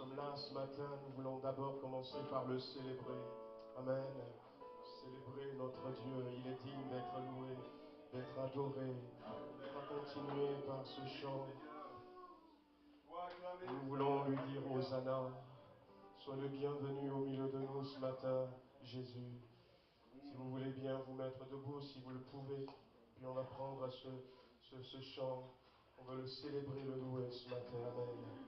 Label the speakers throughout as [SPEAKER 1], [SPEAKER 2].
[SPEAKER 1] sommes là ce matin, nous voulons d'abord commencer par le célébrer. Amen. Célébrer notre Dieu. Il est digne d'être loué, d'être adoré. On va continuer par ce chant. Nous voulons lui dire Hosanna. Sois le bienvenu au milieu de nous ce matin, Jésus. Si vous voulez bien vous mettre debout, si vous le pouvez, puis on va prendre ce chant. On veut le célébrer, le louer ce matin. Amen.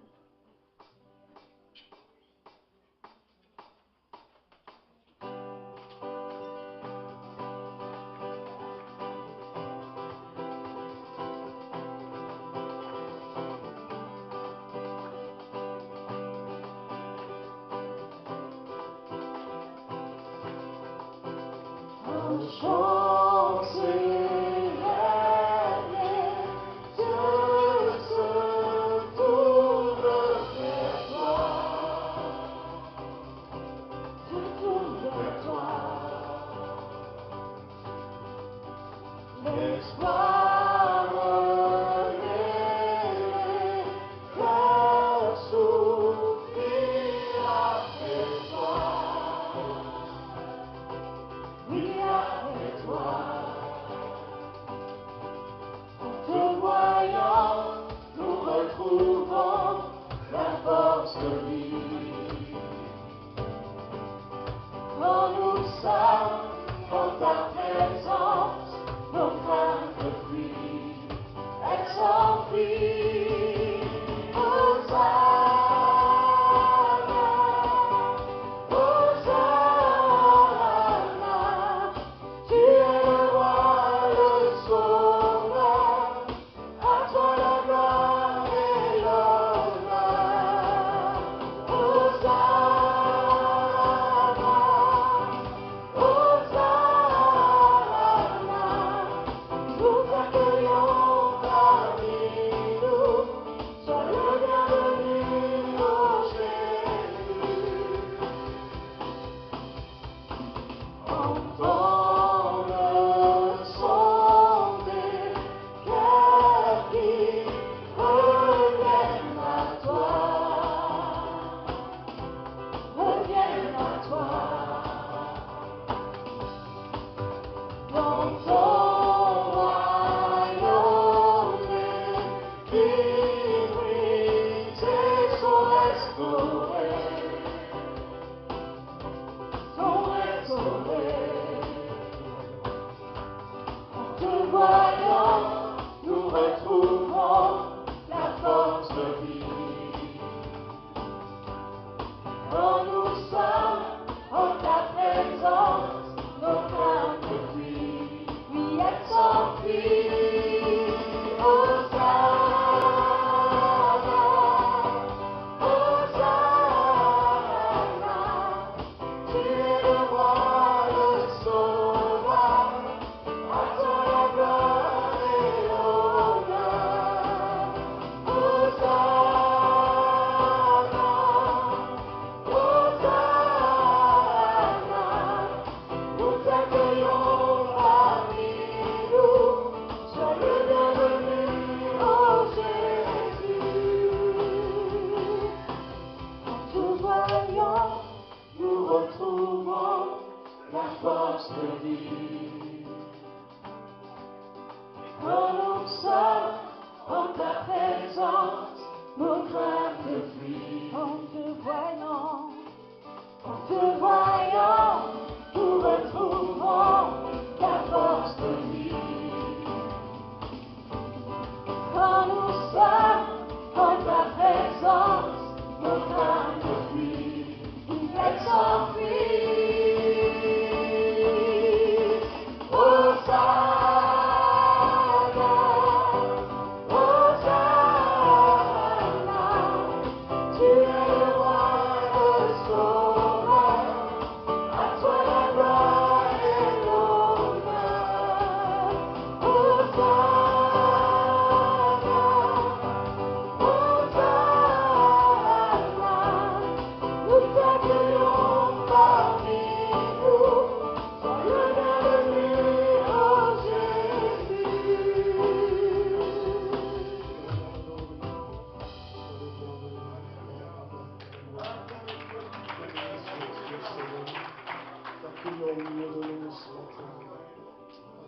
[SPEAKER 1] au milieu de nous ce matin.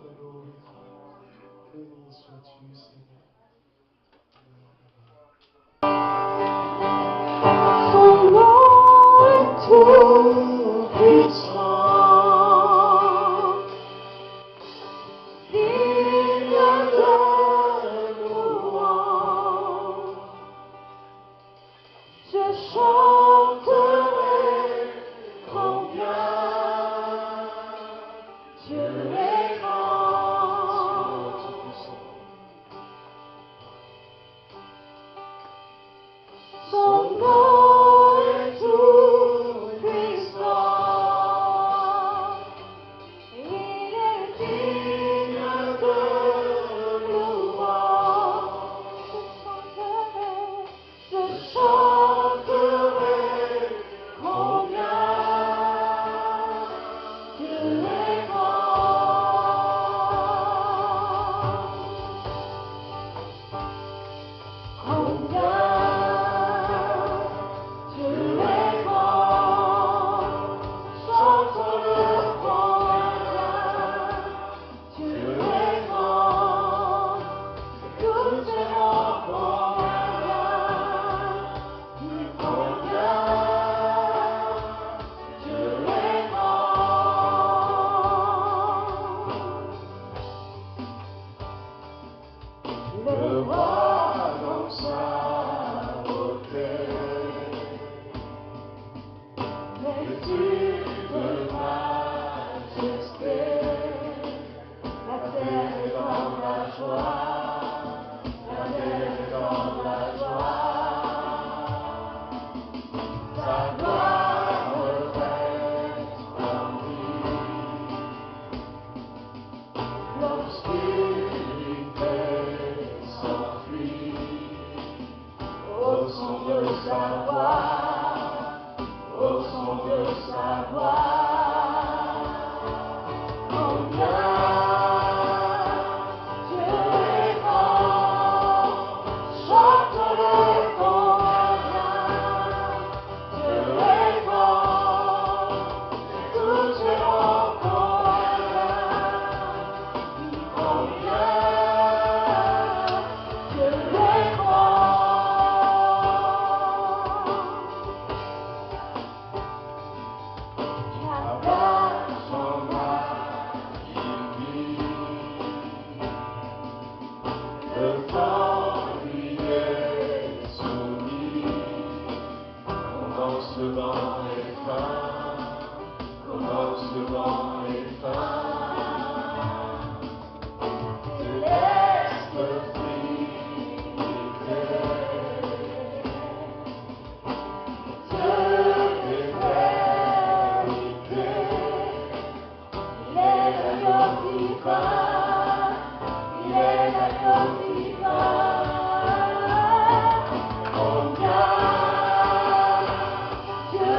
[SPEAKER 1] Alléluia. Béni sois-tu, Seigneur.
[SPEAKER 2] Son nom est tout puissant, digne de louange. Je chanterai combien Dieu est grand. Son nom est tout puissant, il est digne de louange. Je chanterai combien Dieu est grand. Combien Dieu est grand, chantons-le combien Dieu est grand, tous verront combien Dieu est grand. Le roi dans sa beauté, vêtu de majesté, la terre est dans la joie, la terre est dans la joie. Sa gloire resplendit, l'obscurité s'enfuit au son de sa voix, au son de sa voix. Combien Dieu est grand, chante-le combien Dieu est grand, tous verront combien Dieu est grand. Qu'avec son âme il vit, le temps lui est soumis. Commencement et fin, commencement et fin. Céleste Trinité, Dieu d'éternité, il est l'agneau divin, il est l'agneau divin. Combien Dieu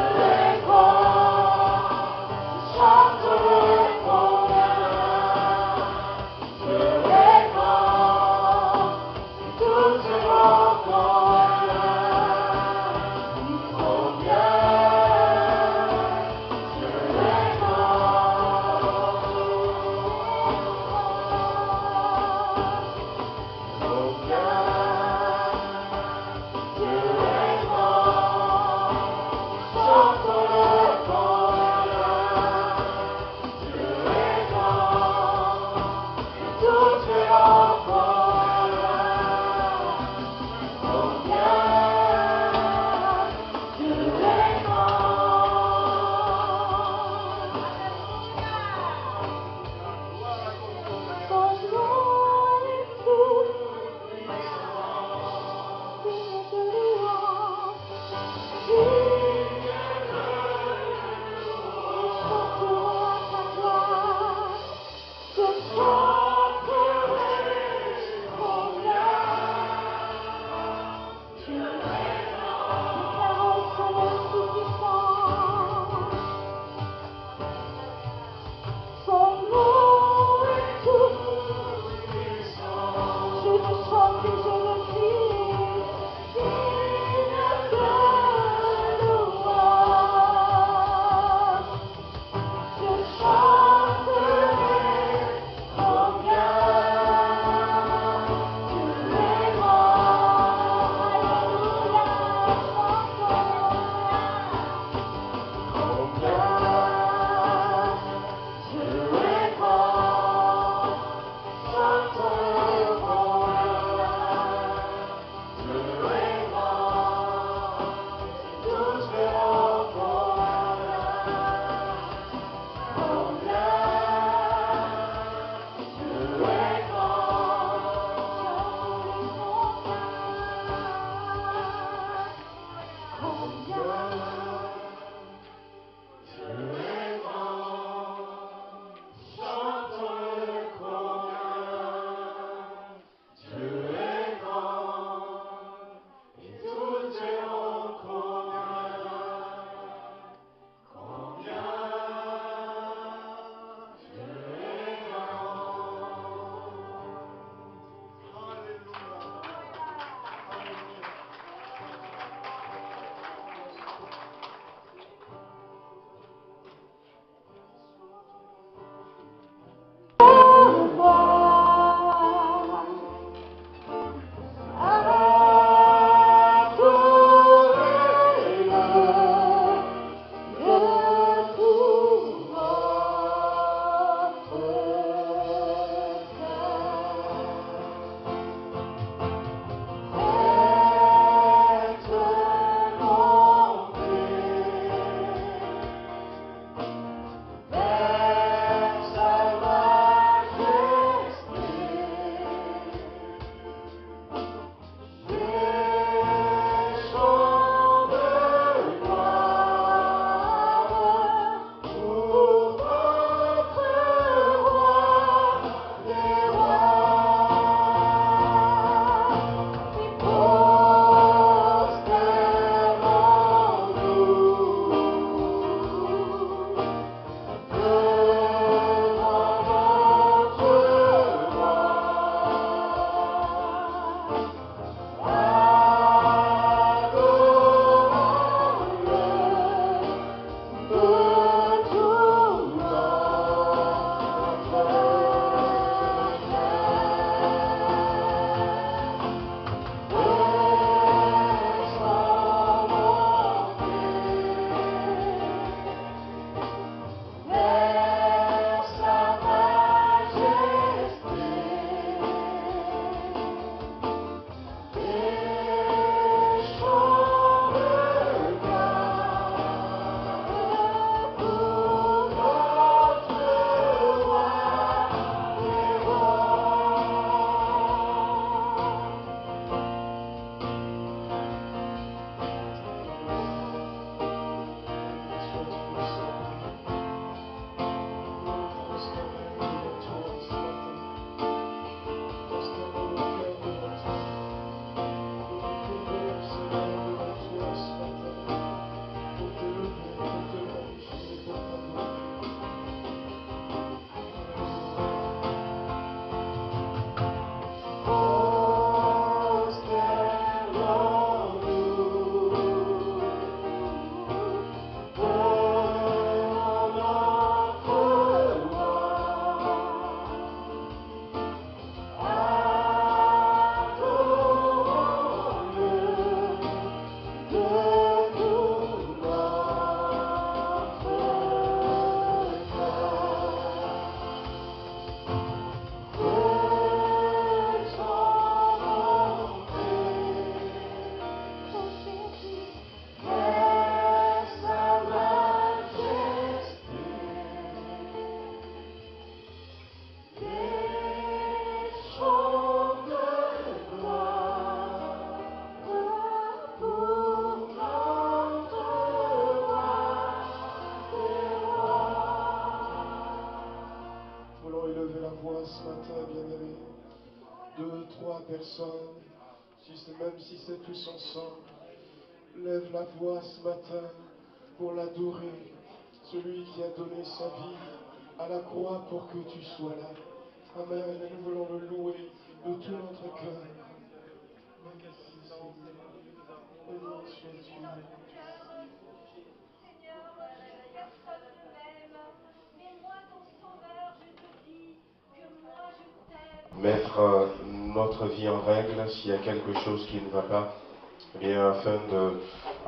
[SPEAKER 1] ce matin, bien-aimés. 2, 3 personnes, même si c'est tous ensemble, lève la voix ce matin pour l'adorer. Celui qui a donné sa vie à la croix pour que tu sois là. Amen. Et nous voulons le louer de tout notre cœur. Merci Seigneur. Béni sois-tu.
[SPEAKER 2] Seigneur, personne ne m'aime, mais moi, ton sauveur, je te dis que moi, je t'aime.
[SPEAKER 1] Mettre notre vie en règle s'il y a quelque chose qui ne va pas, eh bien, afin de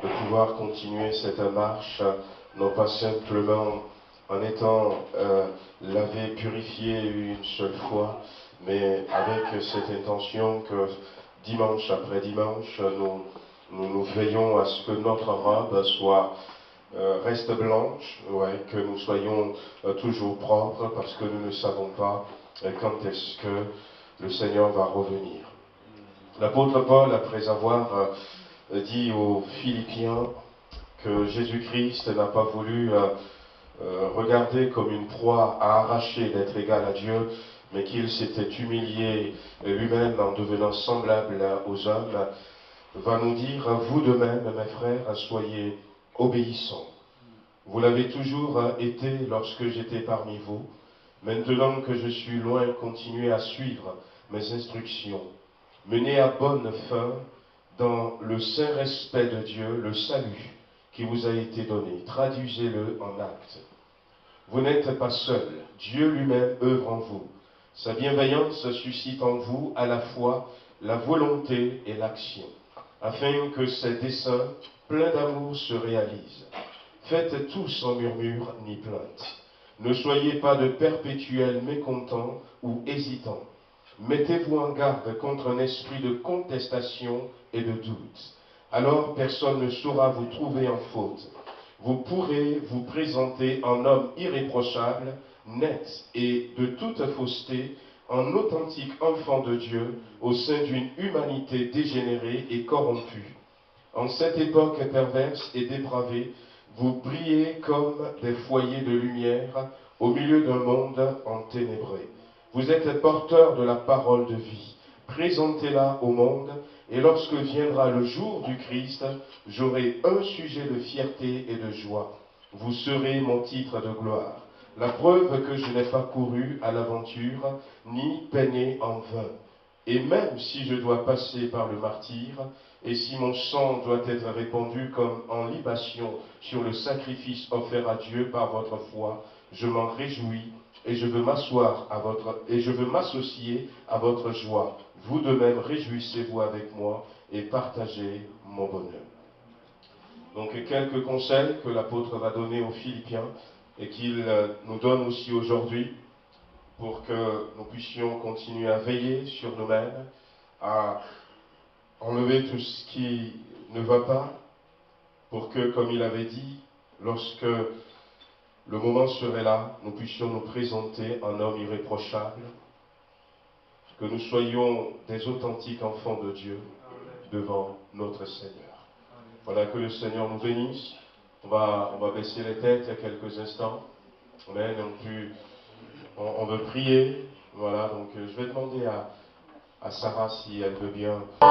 [SPEAKER 1] pouvoir continuer cette marche, non pas simplement en étant lavé, purifié une seule fois, mais avec cette intention que dimanche après dimanche, nous veillons à ce que notre robe reste blanche, ouais, que nous soyons toujours propres, parce que nous ne savons pas quand est-ce que le Seigneur va revenir. L'apôtre Paul, après avoir dit aux Philippiens, que Jésus-Christ n'a pas voulu regarder comme une proie à arracher d'être égal à Dieu, mais qu'il s'était humilié lui-même en devenant semblable aux hommes, va nous dire, vous de même, mes frères, soyez obéissants. Vous l'avez toujours été lorsque j'étais parmi vous. Maintenant que je suis loin, continuez à suivre mes instructions. Menez à bonne fin dans le saint respect de Dieu le salut qui vous a été donné. Traduisez-le en actes. Vous n'êtes pas seul. Dieu lui-même œuvre en vous. Sa bienveillance suscite en vous à la fois la volonté et l'action, afin que ces desseins pleins d'amour se réalisent. Faites tout sans murmure ni plainte. Ne soyez pas de perpétuels mécontents ou hésitants. Mettez-vous en garde contre un esprit de contestation et de doute. Alors personne ne saura vous trouver en faute. Vous pourrez vous présenter en homme irréprochable, net et de toute fausseté, en authentique enfant de Dieu, au sein d'une humanité dégénérée et corrompue. En cette époque perverse et dépravée, vous brillez comme des foyers de lumière au milieu d'un monde enténébré. Vous êtes porteurs de la parole de vie. Présentez-la au monde, et lorsque viendra le jour du Christ, j'aurai un sujet de fierté et de joie. Vous serez mon titre de gloire, la preuve que je n'ai pas couru à l'aventure, ni peiné en vain. Et même si je dois passer par le martyre, et si mon sang doit être répandu comme en libation sur le sacrifice offert à Dieu par votre foi, je m'en réjouis et je veux m'associer à votre joie. Vous de même, réjouissez-vous avec moi et partagez mon bonheur. Donc quelques conseils que l'apôtre va donner aux Philippiens et qu'il nous donne aussi aujourd'hui pour que nous puissions continuer à veiller sur nous-mêmes, à enlever tout ce qui ne va pas, pour que, comme il avait dit, lorsque le moment serait là, nous puissions nous présenter en homme irréprochable, que nous soyons des authentiques enfants de Dieu devant notre Seigneur. Voilà, que le Seigneur nous bénisse. On va baisser les têtes il y a quelques instants. Amen. On veut prier. Voilà, donc je vais demander à Sarah si elle veut bien.
[SPEAKER 2] Ton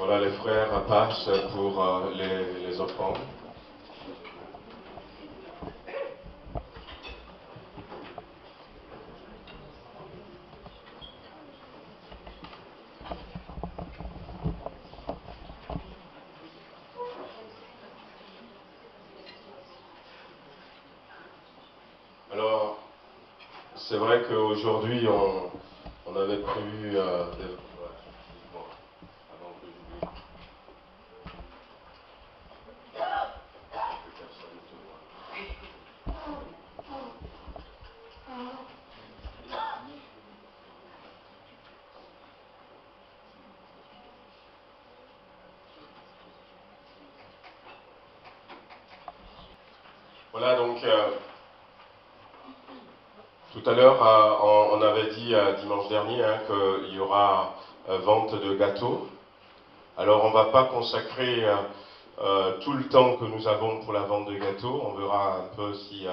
[SPEAKER 1] Voilà, les frères passent pour les offrandes. Alors, c'est vrai qu'aujourd'hui, on avait prévu bon, avant que j'oublie. Voilà, donc, tout à l'heure, on avait dit dimanche dernier qu'il y aura vente de gâteaux. Alors, on ne va pas consacrer tout le temps que nous avons pour la vente de gâteaux. On verra un peu si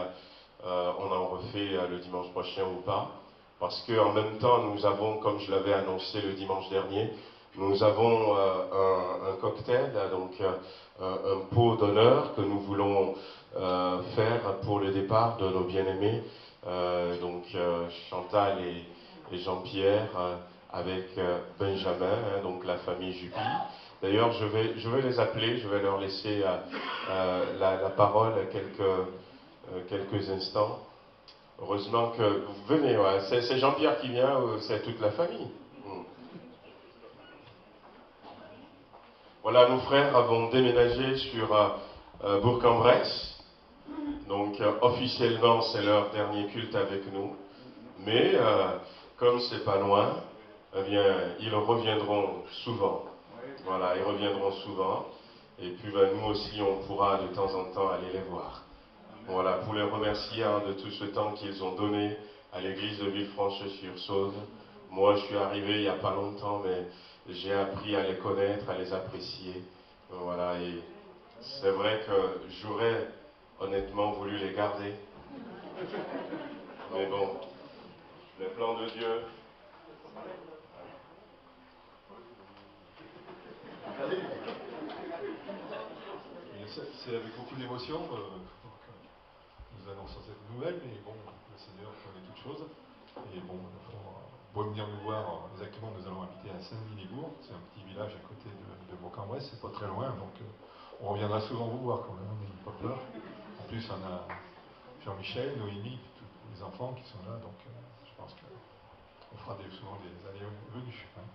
[SPEAKER 1] on en refait le dimanche prochain ou pas. Parce qu'en même temps, nous avons, comme je l'avais annoncé le dimanche dernier, nous avons un cocktail, donc un pot d'honneur que nous voulons faire pour le départ de nos bien-aimés, donc Chantal et Jean-Pierre, avec Benjamin, donc la famille Juppy. D'ailleurs, je vais les appeler, je vais leur laisser la parole quelques instants. Heureusement que vous venez, ouais. C'est Jean-Pierre qui vient ou c'est toute la famille? Voilà, nos frères avons déménagé sur Bourg-en-Bresse. Donc officiellement, c'est leur dernier culte avec nous. Mais comme c'est pas loin, eh bien, ils reviendront souvent. Voilà, ils reviendront souvent. Et puis ben, nous aussi, on pourra de temps en temps aller les voir. Voilà, pour les remercier de tout ce temps qu'ils ont donné à l'église de Villefranche-sur-Saône. Moi, je suis arrivé il n'y a pas longtemps, mais j'ai appris à les connaître, à les apprécier. Voilà, et c'est vrai que j'aurais honnêtement voulu les garder. Mais bon, le plan de Dieu.
[SPEAKER 3] C'est avec beaucoup d'émotion que nous annonçons cette nouvelle, mais bon, le Seigneur connaît toutes choses. Et bon, pour venir nous voir, exactement, nous allons habiter à Saint-Denis-les-Bourgs, c'est un petit village à côté de Bourg-en-Bresse, c'est pas très loin, donc on reviendra souvent vous voir quand même, n'ayez pas peur. En plus, on a Jean-Michel, Noémie, tous les enfants qui sont là, donc je pense qu'on fera souvent des allées venues. Hein.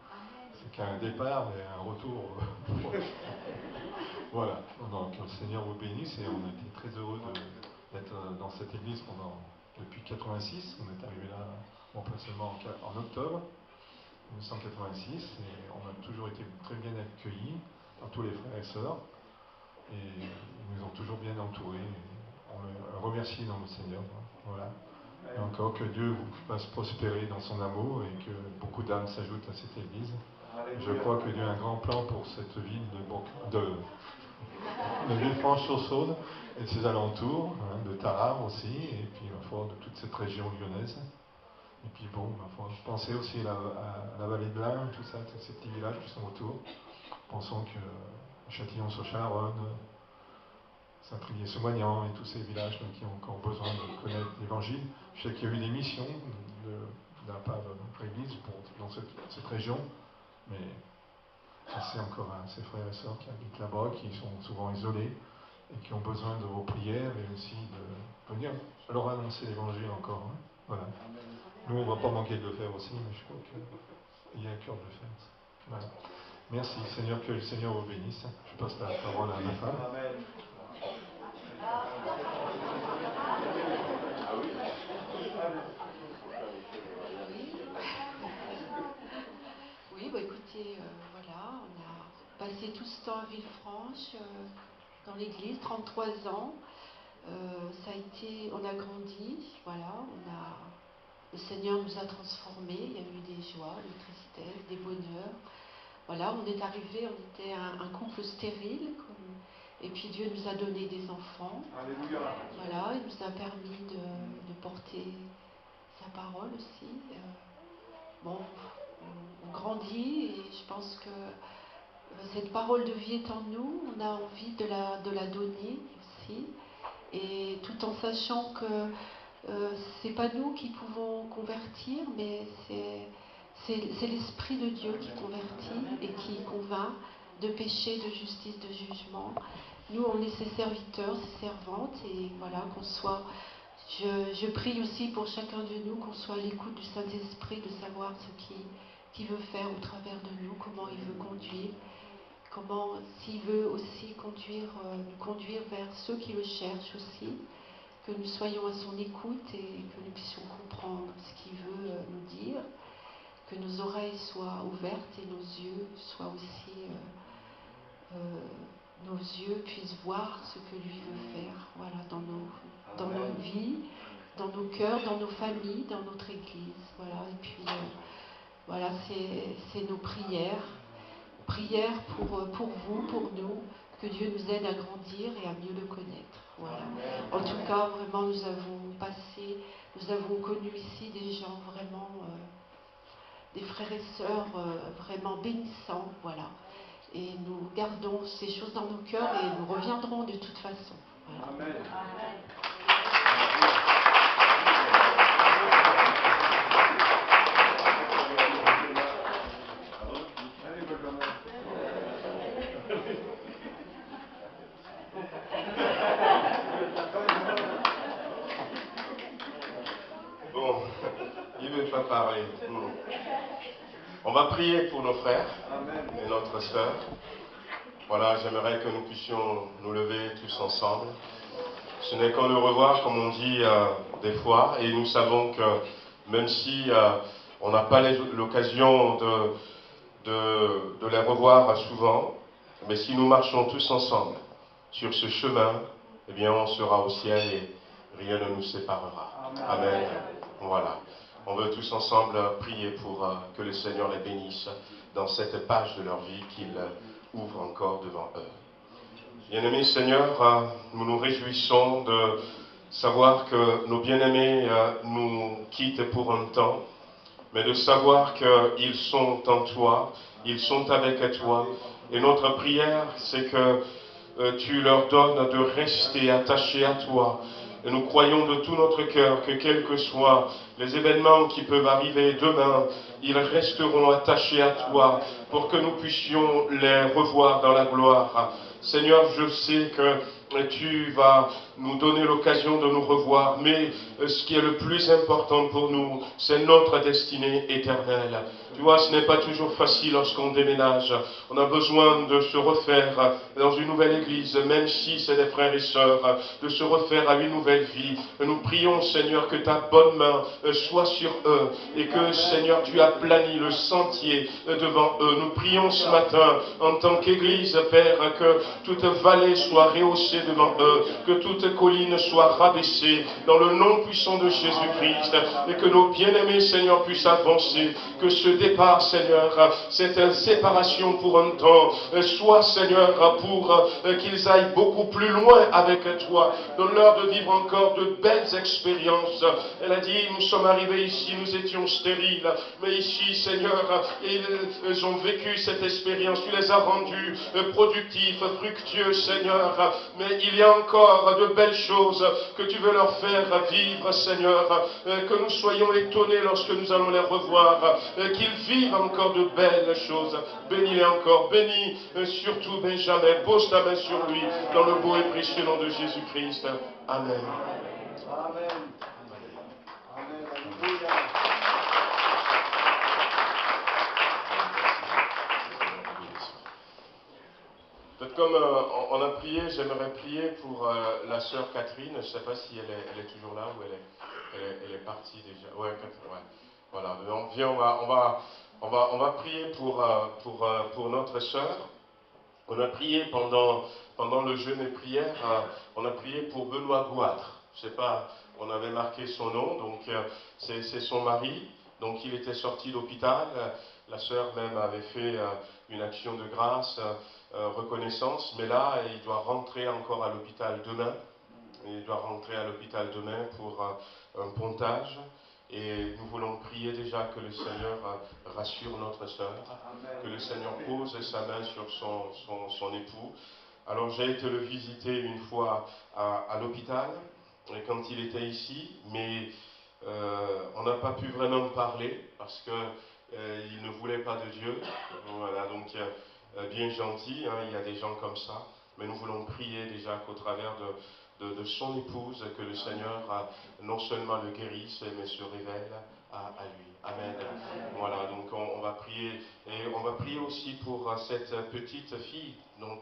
[SPEAKER 3] C'est qu'un départ et un retour. Voilà, donc le Seigneur vous bénisse et on a été très heureux d'être dans cette église depuis 86. On est arrivé là, bon, pas seulement en octobre 1986, et on a toujours été très bien accueillis par tous les frères et sœurs, et ils nous ont toujours bien entourés. On le remercie dans le Seigneur. Voilà. Et encore que Dieu vous fasse prospérer dans son amour et que beaucoup d'âmes s'ajoutent à cette église. Je crois que Dieu a un grand plan pour cette ville de Villefranche-sur-Saône et de ses alentours, de Tarare aussi, et puis de toute cette région lyonnaise. Et puis bon, je pensais aussi à la vallée de l'Ain, tout ça, tous ces petits villages qui sont autour. Pensons que Châtillon-sur-Charonne, Saint-Privier-Semoignan et tous ces villages qui ont encore besoin de connaître l'Évangile. Je sais qu'il y a eu des missions de la part de notre Église dans cette région, mais c'est encore ces frères et sœurs qui habitent là-bas, qui sont souvent isolés et qui ont besoin de vos prières et aussi de venir leur annoncer l'Évangile encore. Hein. Voilà. Nous, on ne va pas manquer de le faire aussi, mais je crois qu'il y a un cœur de le faire. Voilà. Merci, Seigneur, que le Seigneur vous bénisse. Je passe la parole à ma femme. Amen.
[SPEAKER 4] Oui, bah écoutez, voilà, on a passé tout ce temps à Villefranche, dans l'église, 33 ans. Ça a été, on a grandi, voilà, le Seigneur nous a transformés, il y a eu des joies, des tristesses, des bonheurs. Voilà, on est arrivé, on était un couple stérile, et puis Dieu nous a donné des enfants.
[SPEAKER 3] Alléluia.
[SPEAKER 4] Voilà, il nous a permis de porter sa parole aussi. Bon, on grandit et je pense que cette parole de vie est en nous, on a envie de la donner aussi, et tout en sachant que c'est pas nous qui pouvons convertir, mais c'est l'Esprit de Dieu qui convertit et qui convainc de péché, de justice, de jugement. Nous, on est ses serviteurs, ses servantes, et voilà, qu'on soit... Je prie aussi pour chacun de nous, qu'on soit à l'écoute du Saint-Esprit, de savoir ce qu'il veut faire au travers de nous, comment il veut conduire, comment, s'il veut aussi nous conduire vers ceux qui le cherchent aussi, que nous soyons à son écoute et que nous puissions comprendre ce qu'il veut nous dire, que nos oreilles soient ouvertes et nos yeux soient aussi... nos yeux puissent voir ce que lui veut faire, voilà, dans nos vies, dans nos cœurs, dans nos familles, dans notre Église, voilà. Et puis voilà, c'est nos prières pour vous, pour nous, que Dieu nous aide à grandir et à mieux le connaître, voilà. En tout cas, vraiment, nous avons connu ici des gens vraiment, des frères et sœurs vraiment bénissants, voilà. Et nous gardons ces choses dans nos cœurs et nous reviendrons de toute façon. Voilà.
[SPEAKER 5] Amen.
[SPEAKER 1] Bon, il ne veut pas parler. On va prier pour nos frères et notre sœur. Voilà, j'aimerais que nous puissions nous lever tous ensemble. Ce n'est qu'en le revoir, comme on dit des fois, et nous savons que même si on n'a pas l'occasion de les revoir souvent, mais si nous marchons tous ensemble sur ce chemin, eh bien on sera au ciel et rien ne nous séparera. Amen. Voilà. On veut tous ensemble prier pour que le Seigneur les bénisse dans cette page de leur vie qu'il ouvre encore devant eux. Bien-aimés Seigneur, nous nous réjouissons de savoir que nos bien-aimés nous quittent pour un temps, mais de savoir qu'ils sont en toi, ils sont avec toi. Et notre prière, c'est que tu leur donnes de rester attachés à toi. Et nous croyons de tout notre cœur que quels que soient les événements qui peuvent arriver demain, ils resteront attachés à toi pour que nous puissions les revoir dans la gloire. Seigneur, je sais que tu vas nous donner l'occasion de nous revoir, mais ce qui est le plus important pour nous, c'est notre destinée éternelle. Tu vois, ce n'est pas toujours facile lorsqu'on déménage. On a besoin de se refaire dans une nouvelle église, même si c'est des frères et sœurs, de se refaire à une nouvelle vie. Nous prions, Seigneur, que ta bonne main soit sur eux et que, Seigneur, tu aplanis le sentier devant eux. Nous prions ce matin, en tant qu'église, Père, que toute vallée soit rehaussée devant eux, que toute colline soit rabaissée dans le nom puissant de Jésus-Christ et que nos bien-aimés, Seigneur, puissent avancer, que ce départ, Seigneur, cette séparation pour un temps, soit, Seigneur, pour qu'ils aillent beaucoup plus loin avec toi, donne-leur de vivre encore de belles expériences. Elle a dit, nous sommes arrivés ici, nous étions stériles, mais ici, Seigneur, ils ont vécu cette expérience, tu les as rendus productifs, fructueux, Seigneur, mais il y a encore de belles choses que tu veux leur faire vivre, Seigneur, que nous soyons étonnés lorsque nous allons les revoir, qu'ils vivent encore de belles choses. Bénis-les encore, bénis surtout Benjamin, pose ta main sur lui, dans le beau et précieux nom de Jésus-Christ. Amen.
[SPEAKER 5] Amen. Amen. Alléluia.
[SPEAKER 1] Peut-être comme on a prié, j'aimerais prier pour la sœur Catherine. Je ne sais pas si elle est toujours là ou elle est partie déjà. Ouais, Catherine, ouais. Voilà. Donc, viens, on va prier pour notre sœur. On a prié pendant le jeûne et prière, on a prié pour Benoît Gouâtre. Je ne sais pas, on avait marqué son nom, donc c'est son mari. Donc il était sorti d'hôpital. La sœur même avait fait une action de grâce, reconnaissance, mais là, il doit rentrer encore à l'hôpital demain. Il doit rentrer à l'hôpital demain pour un pontage. Et nous voulons prier déjà que le Seigneur rassure notre sœur, que le Seigneur pose sa main sur son époux. Alors j'ai été le visiter une fois à l'hôpital, quand il était ici, mais on n'a pas pu vraiment parler parce qu'il ne voulait pas de Dieu. Voilà, donc bien gentil, hein, il y a des gens comme ça, mais nous voulons prier déjà qu'au travers de son épouse, que le Seigneur non seulement le guérisse, mais se révèle à lui. Amen. Voilà, donc on va prier, et on va prier aussi pour cette petite fille dont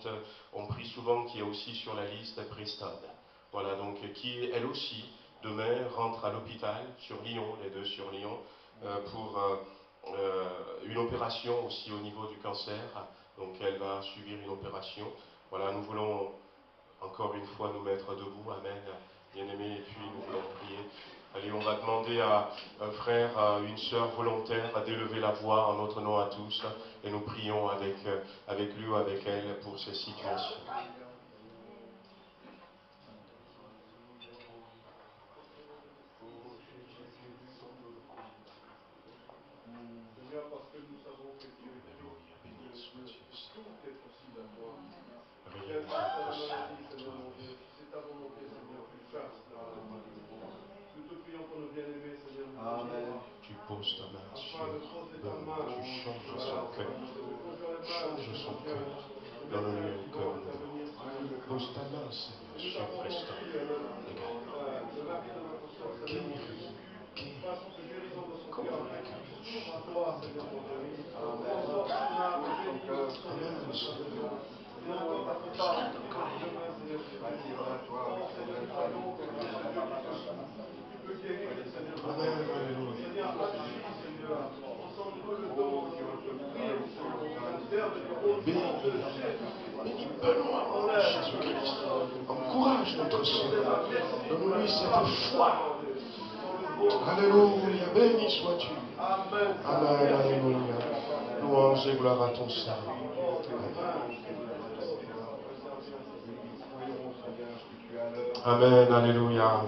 [SPEAKER 1] on prie souvent, qui est aussi sur la liste Preston. Voilà, donc qui elle aussi, demain, rentre à l'hôpital sur Lyon, les deux sur Lyon, pour une opération aussi au niveau du cancer. Donc elle va subir une opération. Voilà, nous voulons encore une fois nous mettre debout, amen, bien-aimés, et puis nous voulons prier. Allez, on va demander à un frère, à une sœur volontaire d'élever la voix en notre nom à tous, et nous prions avec lui ou avec elle pour ces situations.
[SPEAKER 5] Seigneur, parce que nous savons que tu es Dieu, tout est possible à toi. Quelle que soit la maladie, Seigneur mon Dieu, si c'est ta volonté, Seigneur, tu fasses la maladie. Nous te prions pour nos bien-aimés, Seigneur mon Dieu.
[SPEAKER 1] Tu poses ta main sur
[SPEAKER 5] Afin de poser ta main,
[SPEAKER 1] tu changes son cœur. Change son cœur. Donne-lui un cœur nouveau. Pose ta main, Seigneur, sur Preston. Guéris. Comment le cœur. Amen, Seigneur. Amen, alléluia. Bénis Benoît, Jésus-Christ. Encourage notre sœur. Donne-lui cette foi. Alléluia. Béni sois-tu. Amen, alléluia. Louange et gloire à ton Seigneur. Amen, alléluia.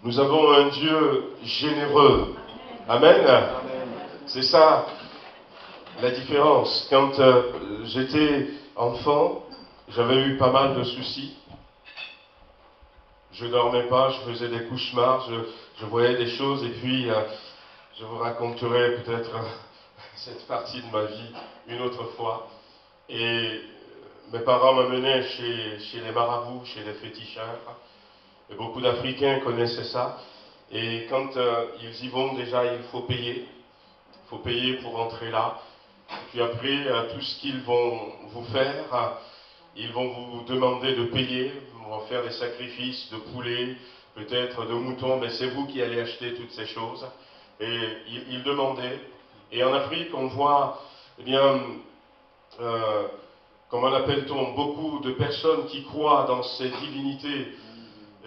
[SPEAKER 1] Nous avons un Dieu généreux. Amen. C'est ça la différence. Quand j'étais enfant, j'avais eu pas mal de soucis. Je ne dormais pas, je faisais des cauchemars, je voyais des choses, et puis je vous raconterai peut-être cette partie de ma vie une autre fois. Et mes parents m'amenaient chez les marabouts, chez les féticheurs. Et beaucoup d'Africains connaissaient ça. Et quand ils y vont, déjà, il faut payer. Il faut payer pour entrer là. Et puis après, tout ce qu'ils vont vous faire, ils vont vous demander de payer. Ils vont faire des sacrifices de poulets, peut-être de moutons, mais c'est vous qui allez acheter toutes ces choses. Et ils demandaient. Et en Afrique, on voit, eh bien, comment l'appelle-t-on, beaucoup de personnes qui croient dans ces divinités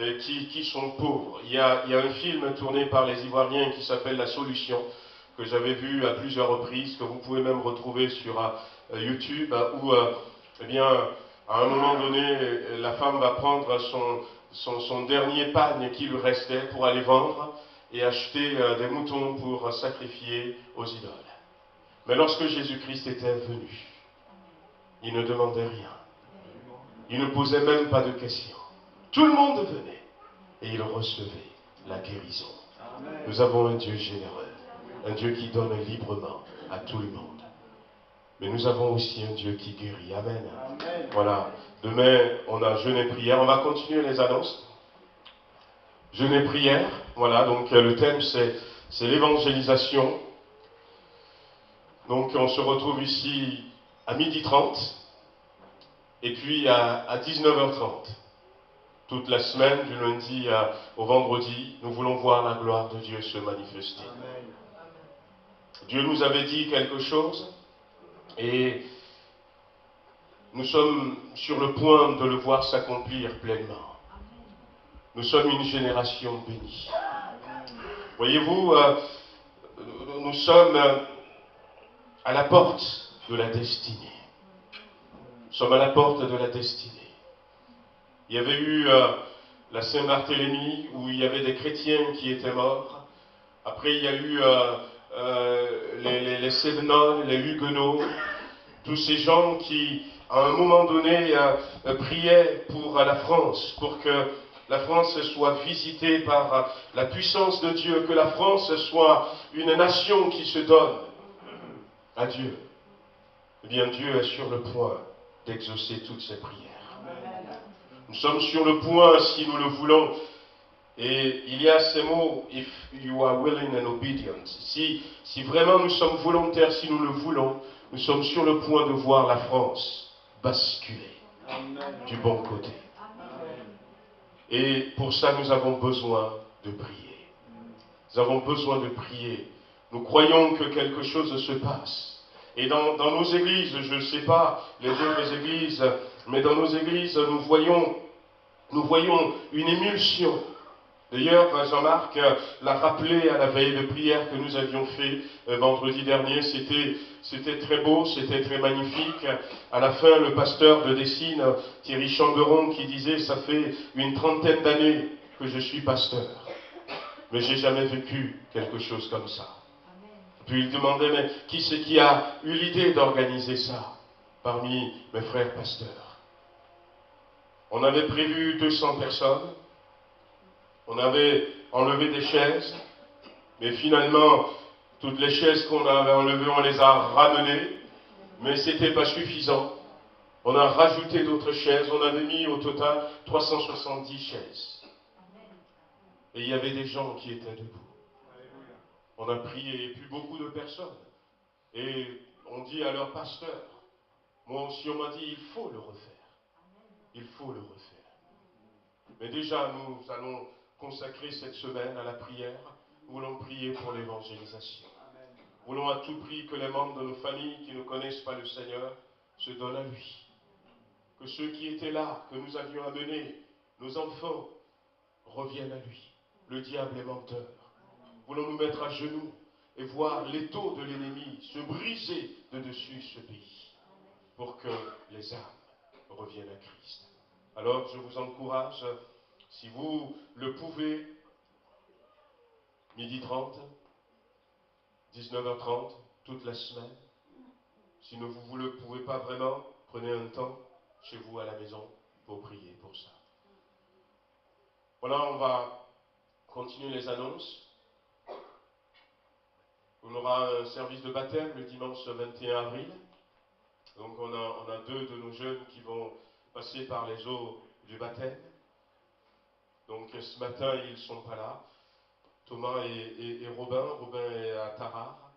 [SPEAKER 1] et qui sont pauvres. Il y a un film tourné par les Ivoiriens qui s'appelle La Solution, que j'avais vu à plusieurs reprises, que vous pouvez même retrouver sur YouTube, où, eh bien, à un moment donné, la femme va prendre son dernier pagne qui lui restait pour aller vendre et acheter des moutons pour sacrifier aux idoles. Mais lorsque Jésus-Christ était venu, il ne demandait rien. Il ne posait même pas de questions. Tout le monde venait et il recevait la guérison. Nous avons un Dieu généreux, un Dieu qui donne librement à tout le monde. Mais nous avons aussi un Dieu qui guérit. Amen. Voilà. Demain, on a jeûne et prière. On va continuer les annonces. Jeûne et prière. Voilà. Donc, le thème, c'est l'évangélisation. Donc, on se retrouve ici à 12h30 et puis à 19h30. Toute la semaine, du lundi au vendredi, nous voulons voir la gloire de Dieu se manifester. Dieu nous avait dit quelque chose et nous sommes sur le point de le voir s'accomplir pleinement. Nous sommes une génération bénie. Voyez-vous, nous sommes à la porte de la destinée. Nous sommes à la porte de la destinée. Il y avait eu la Saint-Barthélemy, où il y avait des chrétiens qui étaient morts. Après, il y a eu les Cévenols, les Huguenots, tous ces gens qui, à un moment donné, priaient pour la France, pour que la France soit visitée par la puissance de Dieu, que la France soit une nation qui se donne à Dieu. Eh bien, Dieu est sur le point d'exaucer toutes ces prières. Nous sommes sur le point, si nous le voulons, et il y a ces mots, if you are willing and obedient. Si vraiment nous sommes volontaires, si nous le voulons, nous sommes sur le point de voir la France basculer du bon côté. Et pour ça, nous avons besoin de prier. Nous avons besoin de prier. Nous croyons que quelque chose se passe. Et dans nos églises, je ne sais pas les autres églises, mais dans nos églises, nous voyons une émulsion. D'ailleurs, Jean-Marc l'a rappelé à la veille de prière que nous avions fait vendredi dernier. C'était très beau, c'était très magnifique. À la fin, le pasteur de Dessines, Thierry Chamberon, qui disait « Ça fait une 30aine d'années que je suis pasteur, mais j'ai jamais vécu quelque chose comme ça. » Puis il demandait « Mais qui c'est qui a eu l'idée d'organiser ça parmi mes frères pasteurs ?» On avait prévu 200 personnes. On avait enlevé des chaises, mais finalement, toutes les chaises qu'on avait enlevées, on les a ramenées, mais ce n'était pas suffisant. On a rajouté d'autres chaises, on avait mis au total 370 chaises. Et il y avait des gens qui étaient debout. On a prié, et puis beaucoup de personnes. Et on dit à leur pasteur, moi aussi on m'a dit, il faut le refaire. Il faut le refaire. Mais déjà, nous allons consacrer cette semaine à la prière. Nous voulons prier pour l'évangélisation. Nous voulons à tout prix que les membres de nos familles qui ne connaissent pas le Seigneur se donnent à lui. Que ceux qui étaient là, que nous avions amenés, nos enfants, reviennent à lui. Le diable est menteur. Nous voulons nous mettre à genoux et voir l'étau de l'ennemi se briser de dessus ce pays pour que les âmes reviennent à Christ. Alors je vous encourage, si vous le pouvez, 12h30, 19h30, toute la semaine. Si vous ne le pouvez pas vraiment, prenez un temps chez vous à la maison pour prier pour ça. Voilà, on va continuer les annonces. On aura un service de baptême le dimanche 21 avril. Donc on a 2 de nos jeunes qui vont passer par les eaux du baptême. Donc ce matin, ils ne sont pas là. Thomas et Robin. Robin est à Tarare.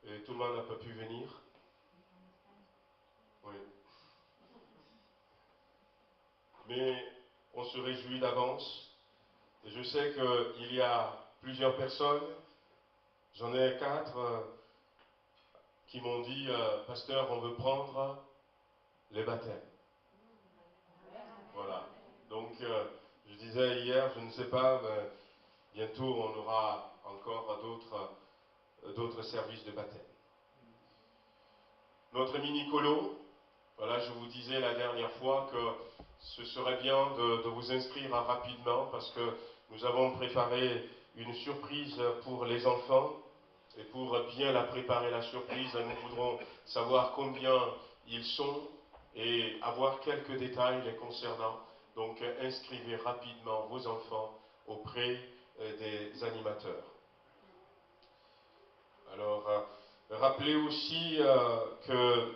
[SPEAKER 1] Et Thomas n'a pas pu venir. Oui. Mais on se réjouit d'avance. Et je sais qu'il y a plusieurs personnes, j'en ai 4, qui m'ont dit, pasteur, on veut prendre les baptêmes. Voilà. Donc, je disais hier, je ne sais pas, mais bientôt on aura encore d'autres services de baptême. Notre mini-colo, voilà, je vous disais la dernière fois que ce serait bien de vous inscrire rapidement parce que nous avons préparé une surprise pour les enfants. Et pour bien la préparer, la surprise, nous voudrons savoir combien ils sont et avoir quelques détails les concernant. Donc, inscrivez rapidement vos enfants auprès des animateurs. Alors, rappelez aussi que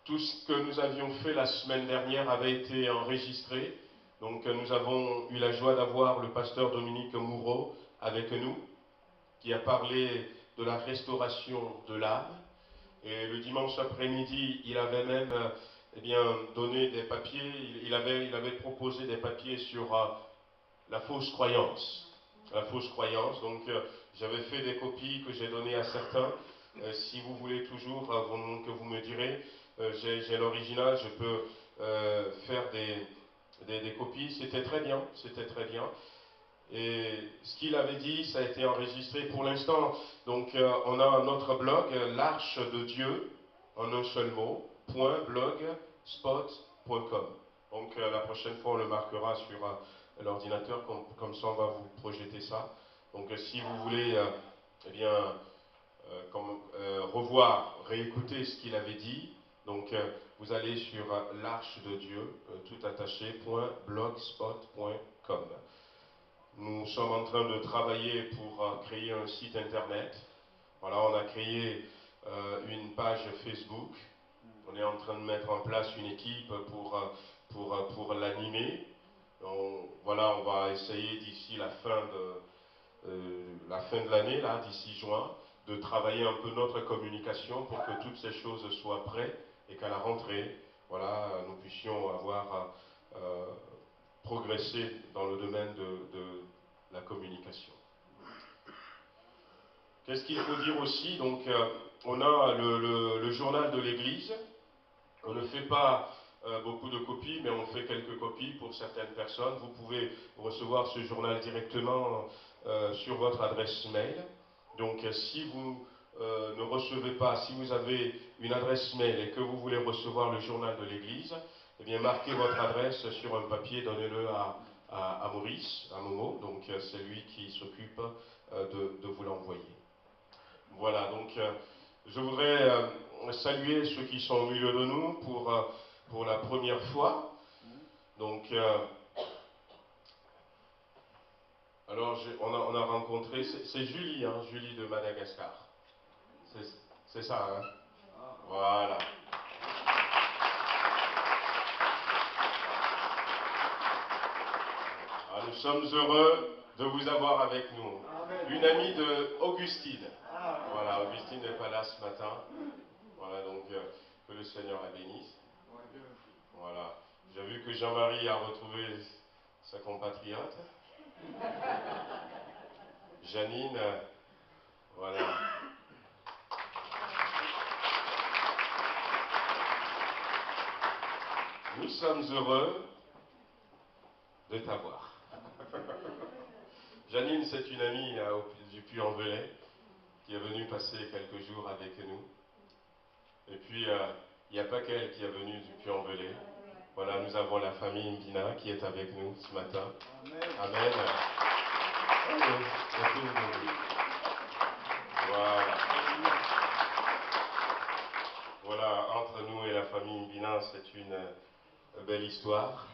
[SPEAKER 1] tout ce que nous avions fait la semaine dernière avait été enregistré. Donc, nous avons eu la joie d'avoir le pasteur Dominique Moureau avec nous, qui a parlé de la restauration de l'âme. Et le dimanche après-midi, il avait même donné des papiers, il avait proposé des papiers sur la fausse croyance. La fausse croyance, donc j'avais fait des copies que j'ai données à certains. Si vous voulez toujours, que vous me direz, j'ai l'original, je peux faire des copies. C'était très bien, c'était très bien. Et ce qu'il avait dit, ça a été enregistré pour l'instant. Donc, on a notre blog, l'Arche de Dieu, en un seul mot, .blogspot.com. Donc la prochaine fois, on le marquera sur l'ordinateur, comme ça on va vous projeter ça. Donc si vous voulez eh bien, revoir, réécouter ce qu'il avait dit, donc vous allez sur l'arche de Dieu, tout attaché, .blogspot.com. Nous sommes en train de travailler pour créer un site internet. Voilà, on a créé une page Facebook. On est en train de mettre en place une équipe pour l'animer. Voilà, on va essayer d'ici la fin de l'année, là, d'ici juin, de travailler un peu notre communication pour que toutes ces choses soient prêtes et qu'à la rentrée, voilà, nous puissions avoir progressé dans le domaine de la communication. Qu'est-ce qu'il faut dire aussi? Donc, on a le journal de l'Église. On ne fait pas beaucoup de copies, mais on fait quelques copies pour certaines personnes. Vous pouvez recevoir ce journal directement sur votre adresse mail. Donc, si vous ne recevez pas, si vous avez une adresse mail et que vous voulez recevoir le journal de l'Église, eh bien, marquez votre adresse sur un papier, donnez-le à Maurice, à Momo. Donc, c'est lui qui s'occupe de vous l'envoyer. Voilà, donc je voudrais saluer ceux qui sont au milieu de nous pour la première fois. Donc, alors on a rencontré, c'est Julie, hein, Julie de Madagascar. C'est ça, hein? Voilà. Alors, nous sommes heureux de vous avoir avec nous. Une amie de Augustine. Voilà, Augustine n'est pas là ce matin. Voilà, donc que le Seigneur la bénisse. Voilà. J'ai vu que Jean-Marie a retrouvé sa compatriote. Janine, voilà. Nous sommes heureux de t'avoir. Janine, c'est une amie du Puy-en-Velay qui est venue passer quelques jours avec nous. Et puis, il n'y a pas qu'elle qui est venue du Puy-en-Velay. Voilà, nous avons la famille Mbina qui est avec nous ce matin. Amen. Voilà. Voilà, entre nous et la famille Mbina, c'est une belle histoire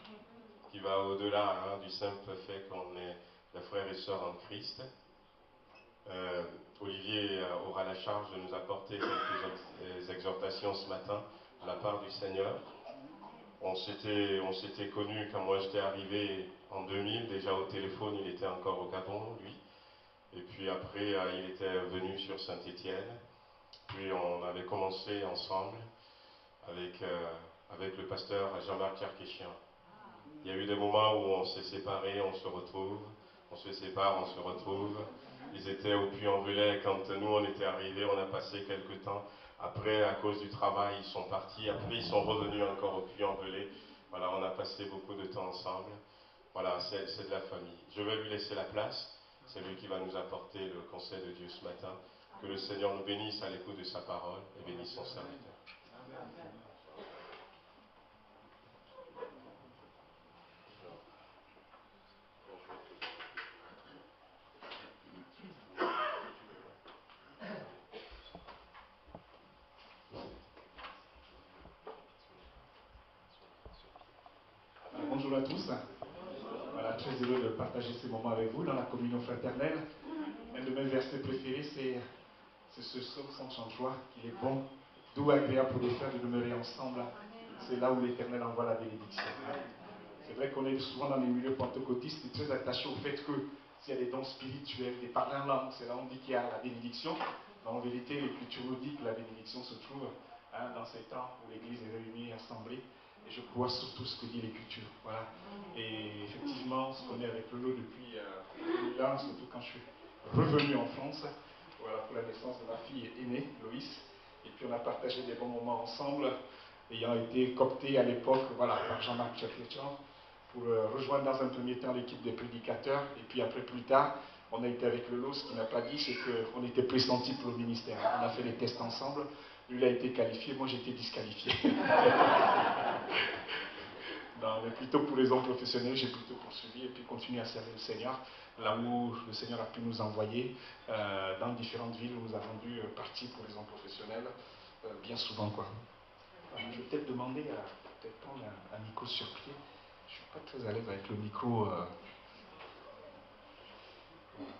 [SPEAKER 1] qui va au-delà du simple fait qu'on est des frères et sœurs en Christ. Olivier aura la charge de nous apporter quelques exhortations ce matin de la part du Seigneur. On s'était connus quand moi j'étais arrivé en 2000, déjà au téléphone, il était encore au Gabon, lui. Et puis après, il était venu sur Saint-Étienne. Puis on avait commencé ensemble avec le pasteur Jean-Marc Tcherkéchien. Il y a eu des moments où on s'est séparés, on se retrouve, on se sépare, on se retrouve. Ils étaient au Puy-en-Velay quand nous on était arrivés, on a passé quelques temps. Après, à cause du travail, ils sont partis. Après, ils sont revenus encore au Puy-en-Velay. Voilà, on a passé beaucoup de temps ensemble. Voilà, c'est de la famille. Je vais lui laisser la place. C'est lui qui va nous apporter le conseil de Dieu ce matin. Que le Seigneur nous bénisse à l'écoute de sa parole et bénisse son serviteur.
[SPEAKER 6] Bonjour à tous. Voilà, très heureux de partager ces moments avec vous dans la communion fraternelle. Un de mes versets préférés, c'est ce psaume 133, qu'il est bon, doux, agréable pour les frères de demeurer ensemble. C'est là où l'Éternel envoie la bénédiction. C'est vrai qu'on est souvent dans les milieux pentecôtistes et très attachés au fait que s'il y a des dons spirituels, des parlers en langue, c'est là où on dit qu'il y a la bénédiction. Mais en vérité, l'Écriture nous dit que la bénédiction se trouve dans ces temps où l'Église est réunie, assemblée. Et je crois surtout ce que dit l'Écriture. Voilà. Et effectivement, on se connaît avec Lolo depuis 2001, surtout quand je suis revenu en France, voilà, pour la naissance de ma fille aînée, Loïs. Et puis on a partagé des bons moments ensemble, ayant été coopté à l'époque, voilà, par Jean-Marc Tcherkéchien, pour rejoindre dans un premier temps l'équipe des prédicateurs. Et puis après, plus tard, on a été avec Lolo. Ce qu'il n'a pas dit, c'est qu'on était pressenti pour le ministère. On a fait les tests ensemble. Lui, il a été qualifié, moi j'ai été disqualifié. Non, mais plutôt pour les hommes professionnels, j'ai plutôt poursuivi et puis continué à servir le Seigneur, là où le Seigneur a pu nous envoyer dans différentes villes où nous avons dû partir pour les hommes professionnels, bien souvent, quoi. Je vais peut-être demander à peut-être prendre un micro sur pied. Je ne suis pas très à l'aise avec le micro.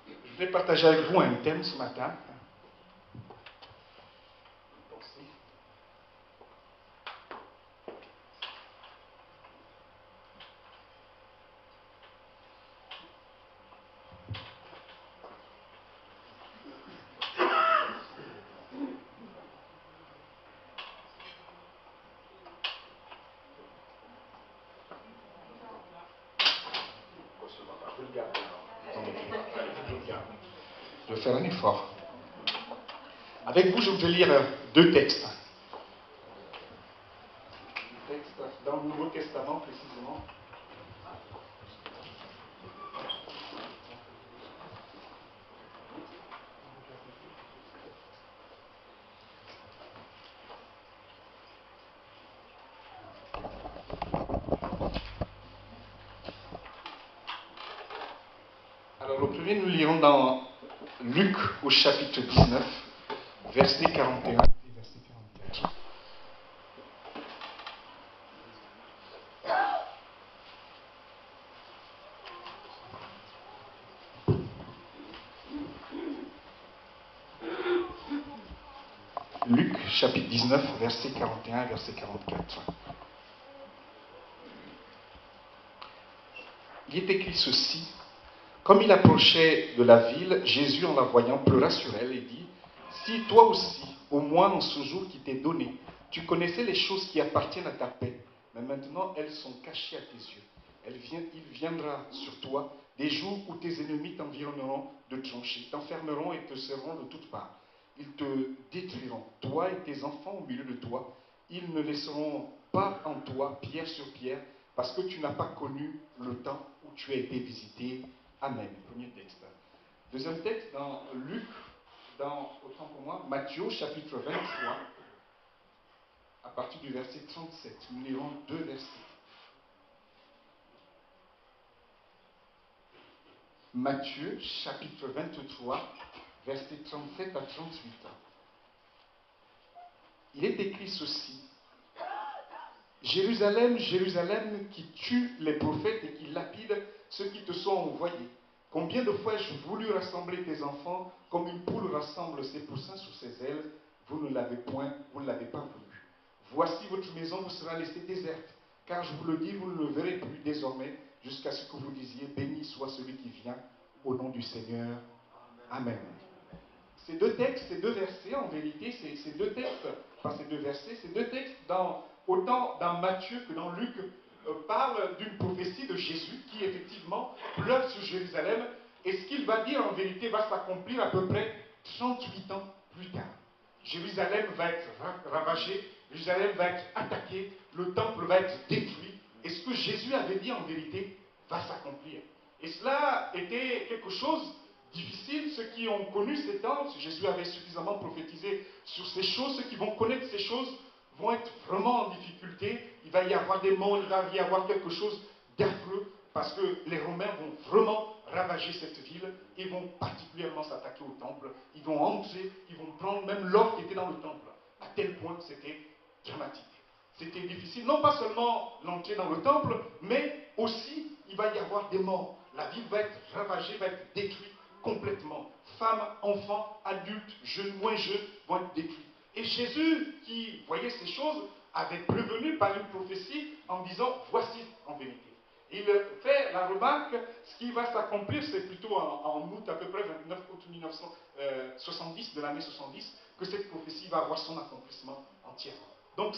[SPEAKER 6] Je vais partager avec vous un thème ce matin. Je vais faire un effort. Avec vous, je vais lire deux textes. Un texte dans le Nouveau Testament, précisément. Alors, le premier, nous lirons dans Luc au chapitre 19, verset 41 et verset 44. Luc, chapitre 19, verset 41 et verset 44. Il est écrit ceci. Comme il approchait de la ville, Jésus, en la voyant, pleura sur elle et dit, « Si toi aussi, au moins dans ce jour qui t'est donné, tu connaissais les choses qui appartiennent à ta paix, mais maintenant elles sont cachées à tes yeux. Il viendra sur toi des jours où tes ennemis t'environneront de tranchées, t'enfermeront et te serreront de toutes parts. Ils te détruiront, toi et tes enfants au milieu de toi. Ils ne laisseront pas en toi pierre sur pierre, parce que tu n'as pas connu le temps où tu as été visité. » Amen. Premier texte. Deuxième texte dans Luc, autant pour moi, Matthieu, chapitre 23, à partir du verset 37. Nous lirons deux versets. Matthieu, chapitre 23, versets 37 à 38. Il est écrit ceci. Jérusalem, Jérusalem, qui tue les prophètes et qui lapide ceux qui te sont envoyés. Combien de fois ai-je voulu rassembler tes enfants comme une poule rassemble ses poussins sous ses ailes? Vous ne l'avez point, vous ne l'avez pas voulu. Voici votre maison vous sera laissée déserte, car je vous le dis, vous ne le verrez plus désormais, jusqu'à ce que vous disiez, béni soit celui qui vient, au nom du Seigneur. Amen. Ces deux textes, ces deux versets, en vérité, ces deux textes, pas ces deux versets, ces deux textes, autant dans Matthieu que dans Luc, parlent d'une prophétie de Jésus qui, effectivement, pleure sur Jérusalem. Et ce qu'il va dire, en vérité, va s'accomplir à peu près 38 ans plus tard. Jérusalem va être ravagée, Jérusalem va être attaquée, le temple va être détruit. Et ce que Jésus avait dit, en vérité, va s'accomplir. Et cela était quelque chose difficile. Ceux qui ont connu ces temps, Jésus avait suffisamment prophétisé sur ces choses, ceux qui vont connaître ces choses vont être vraiment en difficulté. Il va y avoir des morts, il va y avoir quelque chose d'affreux, parce que les Romains vont vraiment ravager cette ville, ils vont particulièrement s'attaquer au temple, ils vont entrer, ils vont prendre même l'or qui était dans le temple, à tel point que c'était dramatique. C'était difficile, non pas seulement l'entrée dans le temple, mais aussi il va y avoir des morts. La ville va être ravagée, va être détruite complètement. Femmes, enfants, adultes, jeunes, moins jeunes vont être détruits. Et Jésus, qui voyait ces choses, avait prévenu par une prophétie en disant, voici en vérité. Il fait la remarque, ce qui va s'accomplir, c'est plutôt en août, à peu près 29 août 1970, de l'année 70, que cette prophétie va avoir son accomplissement entièrement. Donc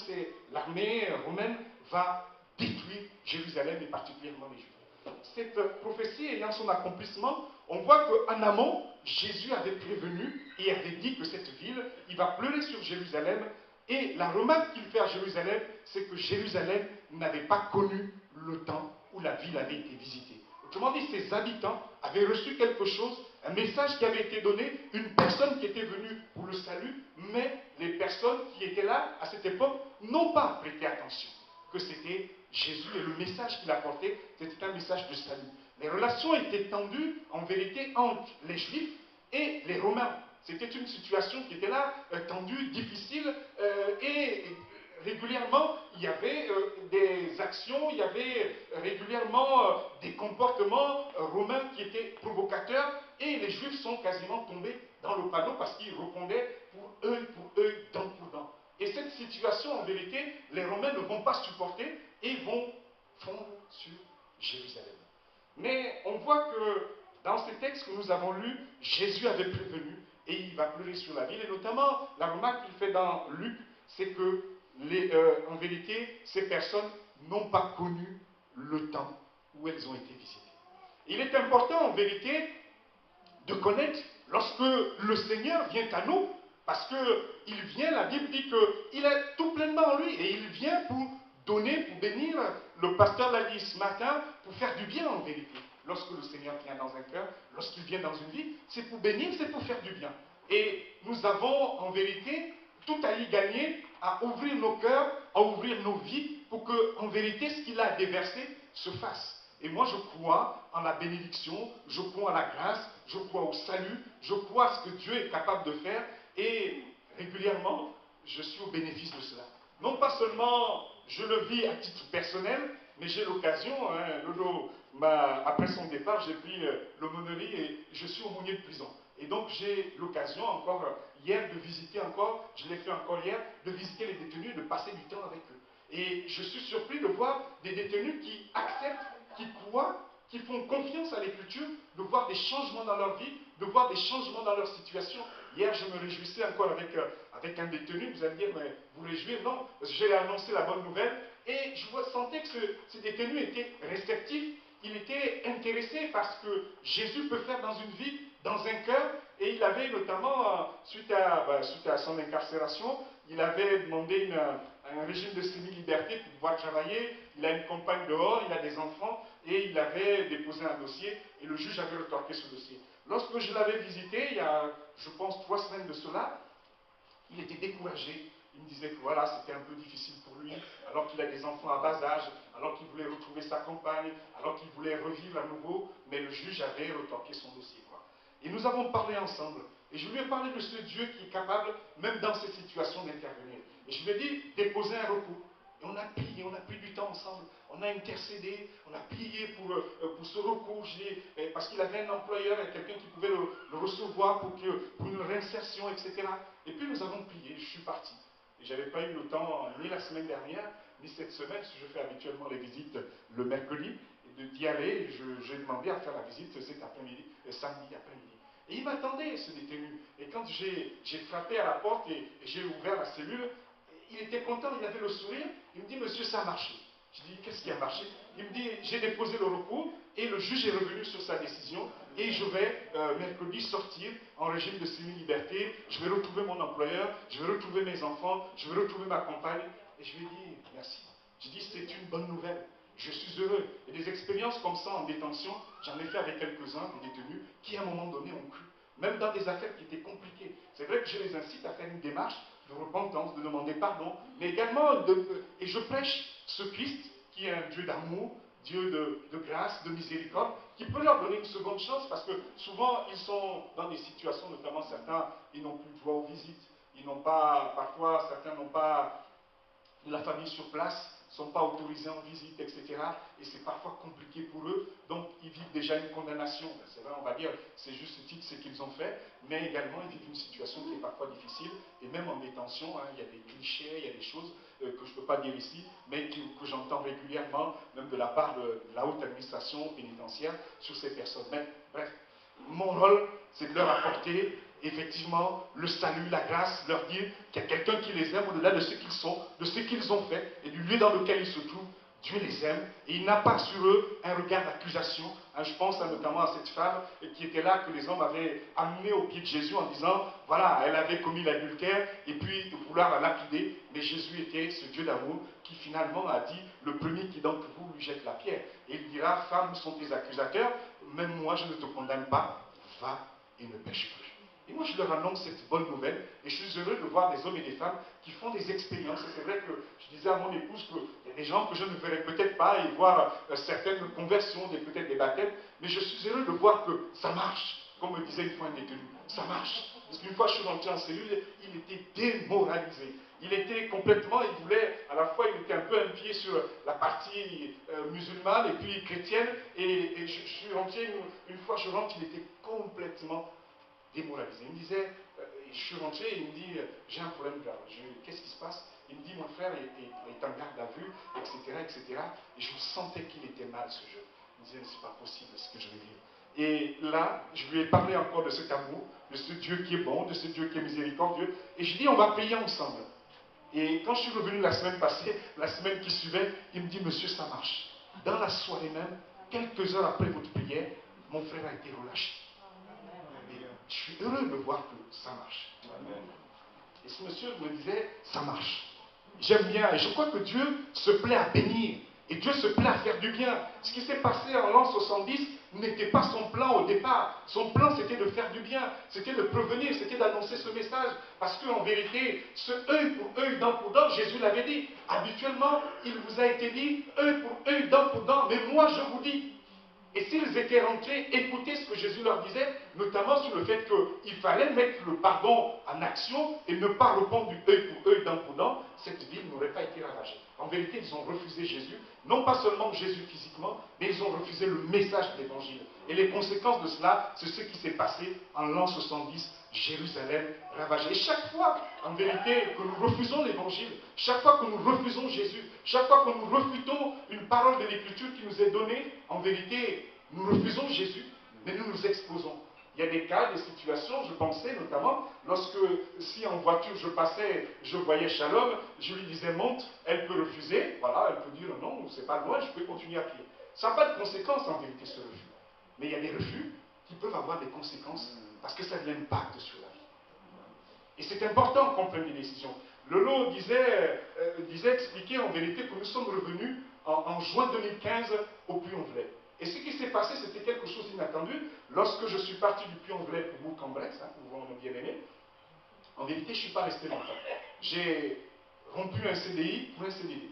[SPEAKER 6] l'armée romaine va détruire Jérusalem et particulièrement les Juifs. Cette prophétie ayant son accomplissement, on voit qu'en amont, Jésus avait prévenu et avait dit que cette ville, il va pleurer sur Jérusalem. Et la remarque qu'il fait à Jérusalem, c'est que Jérusalem n'avait pas connu le temps où la ville avait été visitée. Autrement dit, ses habitants avaient reçu quelque chose, un message qui avait été donné, une personne qui était venue pour le salut, mais les personnes qui étaient là à cette époque n'ont pas prêté attention. que c'était Jésus et le message qu'il apportait, c'était un message de salut. Les relations étaient tendues en vérité entre les Juifs et les Romains. C'était une situation qui était là, tendue, difficile, et régulièrement, il y avait des actions, il y avait régulièrement des comportements romains qui étaient provocateurs, et les Juifs sont quasiment tombés dans le panneau parce qu'ils répondaient pour eux, dent pour dent. Et cette situation, en vérité, les Romains ne vont pas supporter et vont fondre sur Jérusalem. Mais on voit que dans ces textes que nous avons lus, Jésus avait prévenu et il va pleurer sur la ville. Et notamment, la remarque qu'il fait dans Luc, c'est que, en vérité, ces personnes n'ont pas connu le temps où elles ont été visitées. Il est important, en vérité, de connaître lorsque le Seigneur vient à nous, parce qu'il vient, la Bible dit qu'il est tout pleinement en lui, et il vient pour donner, pour bénir. Le pasteur l'a dit ce matin, pour faire du bien en vérité. Lorsque le Seigneur vient dans un cœur, lorsqu'il vient dans une vie, c'est pour bénir, c'est pour faire du bien. Et nous avons en vérité tout à y gagner, à ouvrir nos cœurs, à ouvrir nos vies, pour que, en vérité, ce qu'il a déversé se fasse. Et moi, je crois en la bénédiction, je crois en la grâce, je crois au salut, je crois à ce que Dieu est capable de faire, et régulièrement, je suis au bénéfice de cela. Non pas seulement je le vis à titre personnel, mais j'ai l'occasion, Lolo, après son départ, j'ai pris l'aumônerie et je suis aumônier de prison. Et donc j'ai l'occasion encore hier de visiter encore, je l'ai fait encore hier, de visiter les détenus et de passer du temps avec eux. Et je suis surpris de voir des détenus qui acceptent, qui croient, qui font confiance à l'Écriture, de voir des changements dans leur vie, de voir des changements dans leur situation. Hier, je me réjouissais encore avec un détenu. Vous allez dire, mais vous réjouir? Non, parce que j'ai annoncé la bonne nouvelle. Et je sentais que ce détenu était réceptif, il était intéressé par ce que Jésus peut faire dans une vie, dans un cœur. Et il avait notamment, suite à son incarcération, il avait demandé un régime de semi-liberté pour pouvoir travailler. Il a une compagne dehors, il a des enfants, et il avait déposé un dossier, et le juge avait retorqué ce dossier. Lorsque je l'avais visité, il y a, je pense, 3 semaines de cela, il était découragé. Il me disait que voilà, c'était un peu difficile pour lui, alors qu'il a des enfants à bas âge, alors qu'il voulait retrouver sa compagne, alors qu'il voulait revivre à nouveau, mais le juge avait retorqué son dossier, quoi. Et nous avons parlé ensemble. Et je lui ai parlé de ce Dieu qui est capable, même dans ces situations, d'intervenir. Et je lui ai dit, déposer un recours. Et on a prié, on a pris du temps ensemble. On a intercédé, on a prié pour ce recours, parce qu'il avait un employeur et quelqu'un qui pouvait le recevoir pour une réinsertion, etc. Et puis nous avons prié, je suis parti. Et je n'avais pas eu le temps, ni la semaine dernière, ni cette semaine, parce que je fais habituellement les visites le mercredi, et d'y aller, j'ai demandé à faire la visite cet après-midi, samedi après-midi. Et il m'attendait, ce détenu. Et quand j'ai frappé à la porte et j'ai ouvert la cellule, il était content, il avait le sourire. Il me dit, monsieur, ça a marché. Je dis, qu'est-ce qui a marché? Il me dit, j'ai déposé le recours et le juge est revenu sur sa décision et je vais mercredi sortir en régime de semi-liberté. Je vais retrouver mon employeur, je vais retrouver mes enfants, je vais retrouver ma compagne. Et je lui ai dit, merci. J'ai dit, c'est une bonne nouvelle. Je suis heureux. Et des expériences comme ça en détention, j'en ai fait avec quelques-uns, des détenus, qui à un moment donné ont cru. Même dans des affaires qui étaient compliquées. C'est vrai que je les incite à faire une démarche de repentance, de demander pardon, mais également, et je prêche ce Christ qui est un Dieu d'amour, Dieu de grâce, de miséricorde, qui peut leur donner une seconde chance, parce que souvent ils sont dans des situations, notamment certains, ils n'ont plus droit aux visites, ils n'ont pas, parfois certains n'ont pas de la famille sur place, ne sont pas autorisés en visite, etc. Et c'est parfois compliqué pour eux, donc ils vivent déjà une condamnation. C'est vrai, on va dire, c'est juste ce titre, ce qu'ils ont fait, mais également ils vivent une situation qui est parfois difficile, et même en détention, il y a des clichés, il y a des choses que je ne peux pas dire ici, mais que j'entends régulièrement, même de la part de la haute administration pénitentiaire, sur ces personnes. Mais bref, mon rôle, c'est de leur apporter effectivement le salut, la grâce, leur dire qu'il y a quelqu'un qui les aime au-delà de ce qu'ils sont, de ce qu'ils ont fait et du lieu dans lequel ils se trouvent. Dieu les aime et il n'a pas sur eux un regard d'accusation. Je pense notamment à cette femme qui était là, que les hommes avaient amenée au pied de Jésus en disant, voilà, elle avait commis l'adultère et puis de vouloir la lapider. Mais Jésus était ce Dieu d'amour qui finalement a dit, le premier qui d'entre vous lui jette la pierre. Et il dira, femme, où sont tes accusateurs? Même moi, je ne te condamne pas, va et ne pêche plus. Et moi, je leur annonce cette bonne nouvelle et je suis heureux de voir des hommes et des femmes qui font des expériences. Et c'est vrai que je disais à mon épouse qu'il y a des gens que je ne verrai peut-être pas et voir certaines conversions, peut-être des baptêmes, mais je suis heureux de voir que ça marche. Comme me disait une fois un détenu, ça marche. Parce qu'une fois je suis rentré en cellule, il était démoralisé. Il était complètement, il voulait, à la fois il était un peu un pied sur la partie musulmane et puis chrétienne. Et je suis rentré, une fois je rentre, il était complètement démoralisé. Il me disait, je suis rentré et il me dit, j'ai un problème grave. Qu'est-ce qui se passe? Il me dit, mon frère est en garde à vue, etc., etc. Et je sentais qu'il était mal ce jeune. Il me disait, c'est pas possible ce que je vais vivre. Et là, je lui ai parlé encore de cet amour, de ce Dieu qui est bon, de ce Dieu qui est miséricordieux. Et je dis, on va prier ensemble. Et quand je suis revenu la semaine passée, la semaine qui suivait, il me dit, monsieur, ça marche. Dans la soirée même, quelques heures après votre prière, mon frère a été relâché. Et je suis heureux de voir que ça marche. Et ce monsieur me disait, ça marche. J'aime bien, et je crois que Dieu se plaît à bénir. Et Dieu se plaît à faire du bien. Ce qui s'est passé en l'an 70 n'était pas son plan au départ. Son plan, c'était de faire du bien, c'était de prévenir, c'était d'annoncer ce message. Parce qu'en vérité, ce œil pour œil, dent pour dent, Jésus l'avait dit. Habituellement, il vous a été dit, œil pour œil, dent pour dent, mais moi je vous dis. Et s'ils étaient rentrés, écoutez ce que Jésus leur disait, notamment sur le fait qu'il fallait mettre le pardon en action et ne pas répondre du œil pour œil, dent pour dent, cette ville n'aurait pas été ravagée. En vérité, ils ont refusé Jésus, non pas seulement Jésus physiquement, mais ils ont refusé le message de l'Évangile. Et les conséquences de cela, c'est ce qui s'est passé en l'an 70, Jérusalem ravagée. Et chaque fois, en vérité, que nous refusons l'Évangile, chaque fois que nous refusons Jésus, chaque fois que nous refutons une parole de l'Écriture qui nous est donnée, en vérité, nous refusons Jésus, mais nous nous exposons. Il y a des cas, des situations, je pensais notamment, lorsque, si en voiture je passais, je voyais Shalom, je lui disais monte, elle peut refuser, voilà, elle peut dire non, c'est pas loin, je peux continuer à pied. Ça n'a pas de conséquences en vérité ce refus. Mais il y a des refus qui peuvent avoir des conséquences parce que ça a de l'impact sur la vie. Et c'est important qu'on prenne des décisions. Lolo disait expliquer en vérité que nous sommes revenus en juin 2015 au Puy-en-Velay. Et ce qui s'est passé, c'était quelque chose d'inattendu. Lorsque je suis parti du Puy-en-Velay pour Bourg-en-Bresse, pour voir mon bien-aimé, en vérité, je ne suis pas resté longtemps. J'ai rompu un CDI pour un CDD.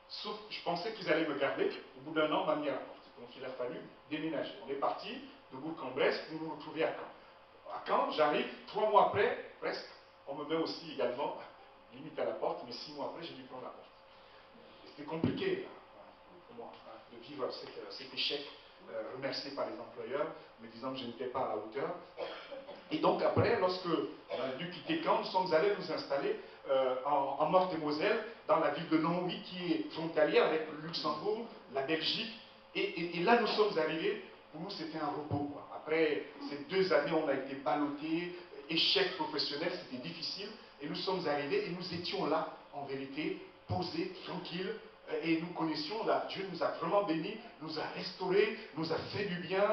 [SPEAKER 6] Sauf que je pensais qu'ils allaient me garder. Au bout d'un an, on m'a mis à la porte. Donc il a fallu déménager. On est parti de Bourg-en-Bresse pour nous retrouver à Caen. À Caen, j'arrive, 3 mois après, presque, on me met aussi également, limite à la porte, mais 6 mois après, j'ai dû prendre la porte. C'était compliqué pour moi de vivre cet échec, remercié par les employeurs, me disant que je n'étais pas à la hauteur. Et donc après, lorsque on a dû quitter Caen, nous sommes allés nous installer en Meurthe-et-Moselle, dans la ville de Longwy, qui est frontalière avec le Luxembourg, la Belgique. Et là, nous sommes arrivés, pour nous, c'était un repos. Quoi. Après ces 2 années, on a été ballottés, échec professionnel, c'était difficile. Et nous sommes arrivés et nous étions là, en vérité, posés, tranquilles. Et nous connaissions là, Dieu nous a vraiment bénis, nous a restaurés, nous a fait du bien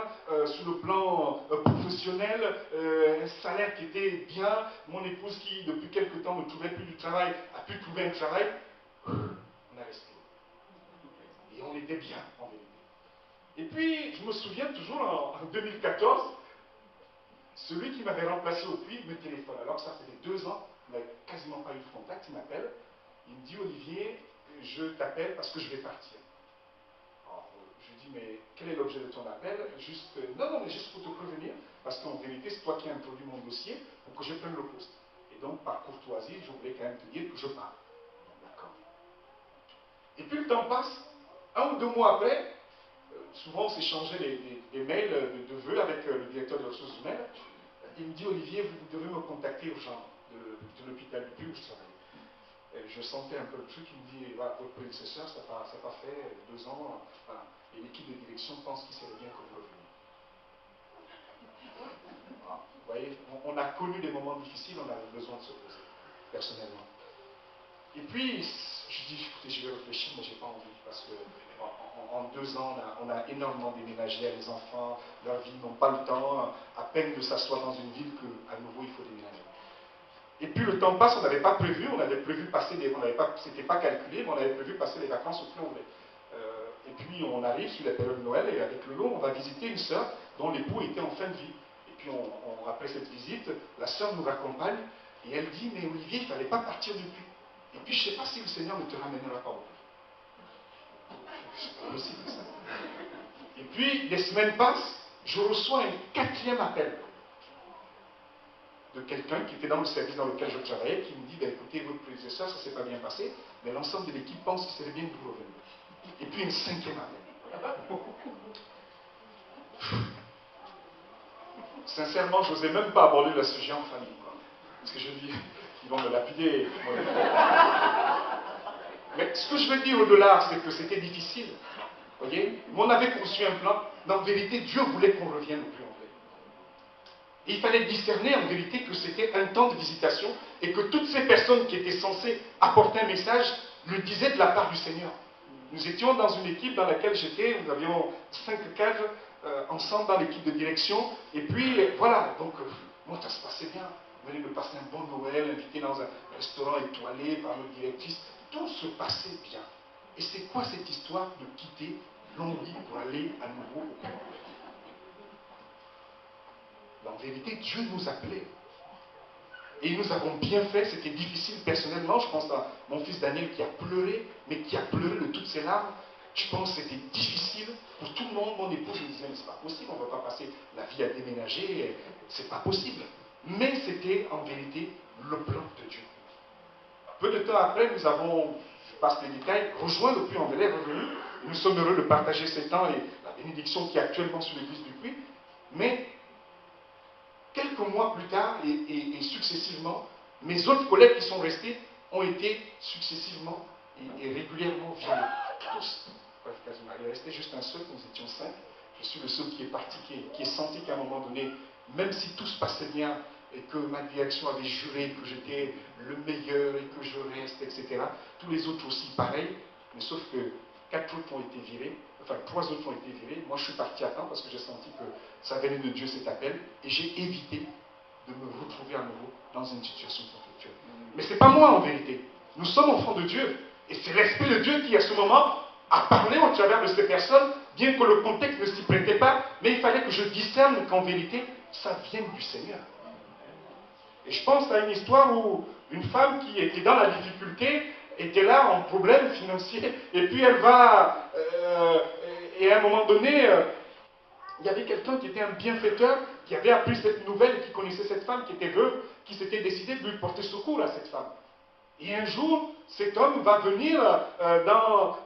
[SPEAKER 6] sur le plan professionnel, un salaire qui était bien. Mon épouse qui, depuis quelque temps, ne trouvait plus du travail, a pu trouver un travail. On a resté. Et on était bien, en vérité. Et puis, je me souviens toujours, en 2014, celui qui m'avait remplacé au puits me téléphone. Alors que ça faisait 2 ans, on n'avait quasiment pas eu de contact, il m'appelle. Il me dit, Olivier, je t'appelle parce que je vais partir. Alors, je lui dis, mais quel est l'objet de ton appel? Juste, non, mais juste pour te prévenir, parce qu'en vérité, c'est toi qui as introduit mon dossier pour que je prenne le poste. Et donc, par courtoisie, je voulais quand même te dire que je pars. D'accord. Et puis le temps passe, 1 ou 2 mois après, souvent on s'échangeait des mails de vœux avec le directeur des ressources humaines. Il me dit, Olivier, vous devez me contacter urgent de l'hôpital du Puy où je travaille. Et je sentais un peu le truc, il me dit, voilà, votre prédécesseur, ça n'a pas fait 2 ans, voilà. Et l'équipe de direction pense qu'il serait bien que vous reveniez. Voilà. Vous voyez, on a connu des moments difficiles, on avait besoin de se poser, personnellement. Et puis, je dis, écoutez, je vais réfléchir, mais je n'ai pas envie, parce que en 2 ans, on a énormément déménagé, les enfants, leur vie n'ont pas le temps, à peine de s'asseoir dans une ville qu'à nouveau il faut déménager. Et puis le temps passe, on n'avait pas prévu, on avait prévu passer c'était pas calculé, mais on avait prévu passer les vacances au Puy-en-Velay. Et puis on arrive sur la période de Noël, et avec le long, on va visiter une sœur dont l'époux était en fin de vie. Et puis après cette visite, la sœur nous raccompagne et elle dit, mais Olivier, il ne fallait pas partir depuis. Et puis je ne sais pas si le Seigneur ne te ramènera pas au bout. C'est pas possible ça. Et puis les semaines passent, je reçois un 4e appel de quelqu'un qui était dans le service dans lequel je travaillais, qui me dit, ben, écoutez, votre prédécesseur, ça ne s'est pas bien passé, mais l'ensemble de l'équipe pense qu'il serait bien de vous revenir. Et puis une 5e appel. Sincèrement, je n'osais même pas aborder le sujet en famille. Parce que je dis, ils vont me lapider. Mais ce que je veux dire au-delà, c'est que c'était difficile. Vous voyez, on avait conçu un plan, mais en vérité, Dieu voulait qu'on revienne au plus en vrai. Et il fallait discerner en vérité que c'était un temps de visitation et que toutes ces personnes qui étaient censées apporter un message le disaient de la part du Seigneur. Nous étions dans une équipe dans laquelle j'étais, nous avions 5 cadres ensemble dans l'équipe de direction, et puis voilà, donc moi ça se passait bien. On venait de passer un bon Noël, invité dans un restaurant étoilé par notre directrice, tout se passait bien. Et c'est quoi cette histoire de quitter Longwy pour aller à nouveau au Congo? En vérité, Dieu nous appelait. Et nous avons bien fait, c'était difficile personnellement. Je pense à mon fils Daniel qui a pleuré, mais qui a pleuré de toutes ses larmes. Je pense que c'était difficile pour tout le monde. Mon épouse me disait, mais c'est pas possible, on ne va pas passer la vie à déménager, c'est pas possible. Mais c'était en vérité le plan de Dieu. Peu de temps après, nous avons, je passe les détails, rejoint le puits en Velay, revenu. Nous sommes heureux de partager ces temps et la bénédiction qui est actuellement sur l'église du puits. Mais quelques mois plus tard et successivement, mes autres collègues qui sont restés ont été successivement et régulièrement violés. Tous. Bref, quasiment. Il restait juste un seul, nous étions 5. Je suis le seul qui est parti, qui est senti qu'à un moment donné, même si tout se passait bien et que ma direction avait juré que j'étais le meilleur et que je reste, etc., tous les autres aussi pareil, mais sauf que 4 autres ont été virés, enfin 3 autres ont été virés. Moi, je suis parti à temps parce que j'ai senti que ça venait de Dieu cet appel et j'ai évité de me retrouver à nouveau dans une situation conflictuelle. Mais ce n'est pas moi en vérité. Nous sommes enfants de Dieu et c'est l'Esprit de Dieu qui, à ce moment, a parlé au travers de ces personnes, bien que le contexte ne s'y prêtait pas, mais il fallait que je discerne qu'en vérité, ça vient du Seigneur. Et je pense à une histoire où une femme qui était dans la difficulté était là en problème financier, et puis elle va, et à un moment donné, il y avait quelqu'un qui était un bienfaiteur, qui avait appris cette nouvelle, qui connaissait cette femme, qui était veuve, qui s'était décidé de lui porter secours à cette femme. Et un jour, cet homme va venir, va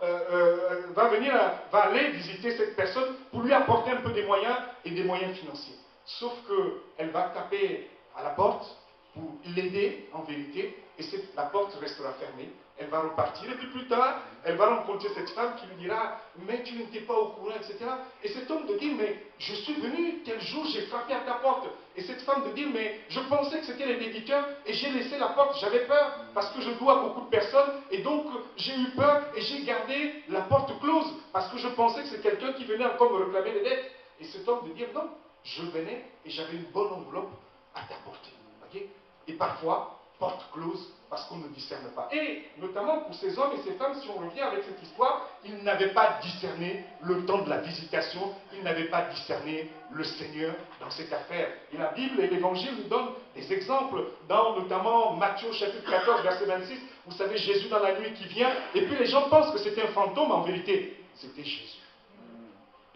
[SPEAKER 6] aller visiter cette personne pour lui apporter un peu des moyens et des moyens financiers. Sauf qu'elle va taper à la porte pour l'aider en vérité, et la porte restera fermée. Elle va repartir, et puis plus tard, elle va rencontrer cette femme qui lui dira « Mais tu n'étais pas au courant, etc. » Et cet homme de dire « Mais je suis venu, tel jour, j'ai frappé à ta porte. » Et cette femme de dire « Mais je pensais que c'était les débiteurs, et j'ai laissé la porte, j'avais peur, parce que je dois à beaucoup de personnes, et donc j'ai eu peur, et j'ai gardé la porte close, parce que je pensais que c'est quelqu'un qui venait encore me réclamer des dettes. » Et cet homme de dire « Non, je venais, et j'avais une bonne enveloppe à t'apporter. » Okay? Et parfois, porte close, parce qu'on ne discerne pas. Et notamment pour ces hommes et ces femmes, si on revient avec cette histoire, ils n'avaient pas discerné le temps de la visitation, ils n'avaient pas discerné le Seigneur dans cette affaire. Et la Bible et l'Évangile nous donnent des exemples, dans notamment Matthieu chapitre 14, verset 26, vous savez, Jésus dans la nuit qui vient, et puis les gens pensent que c'était un fantôme, en vérité, c'était Jésus.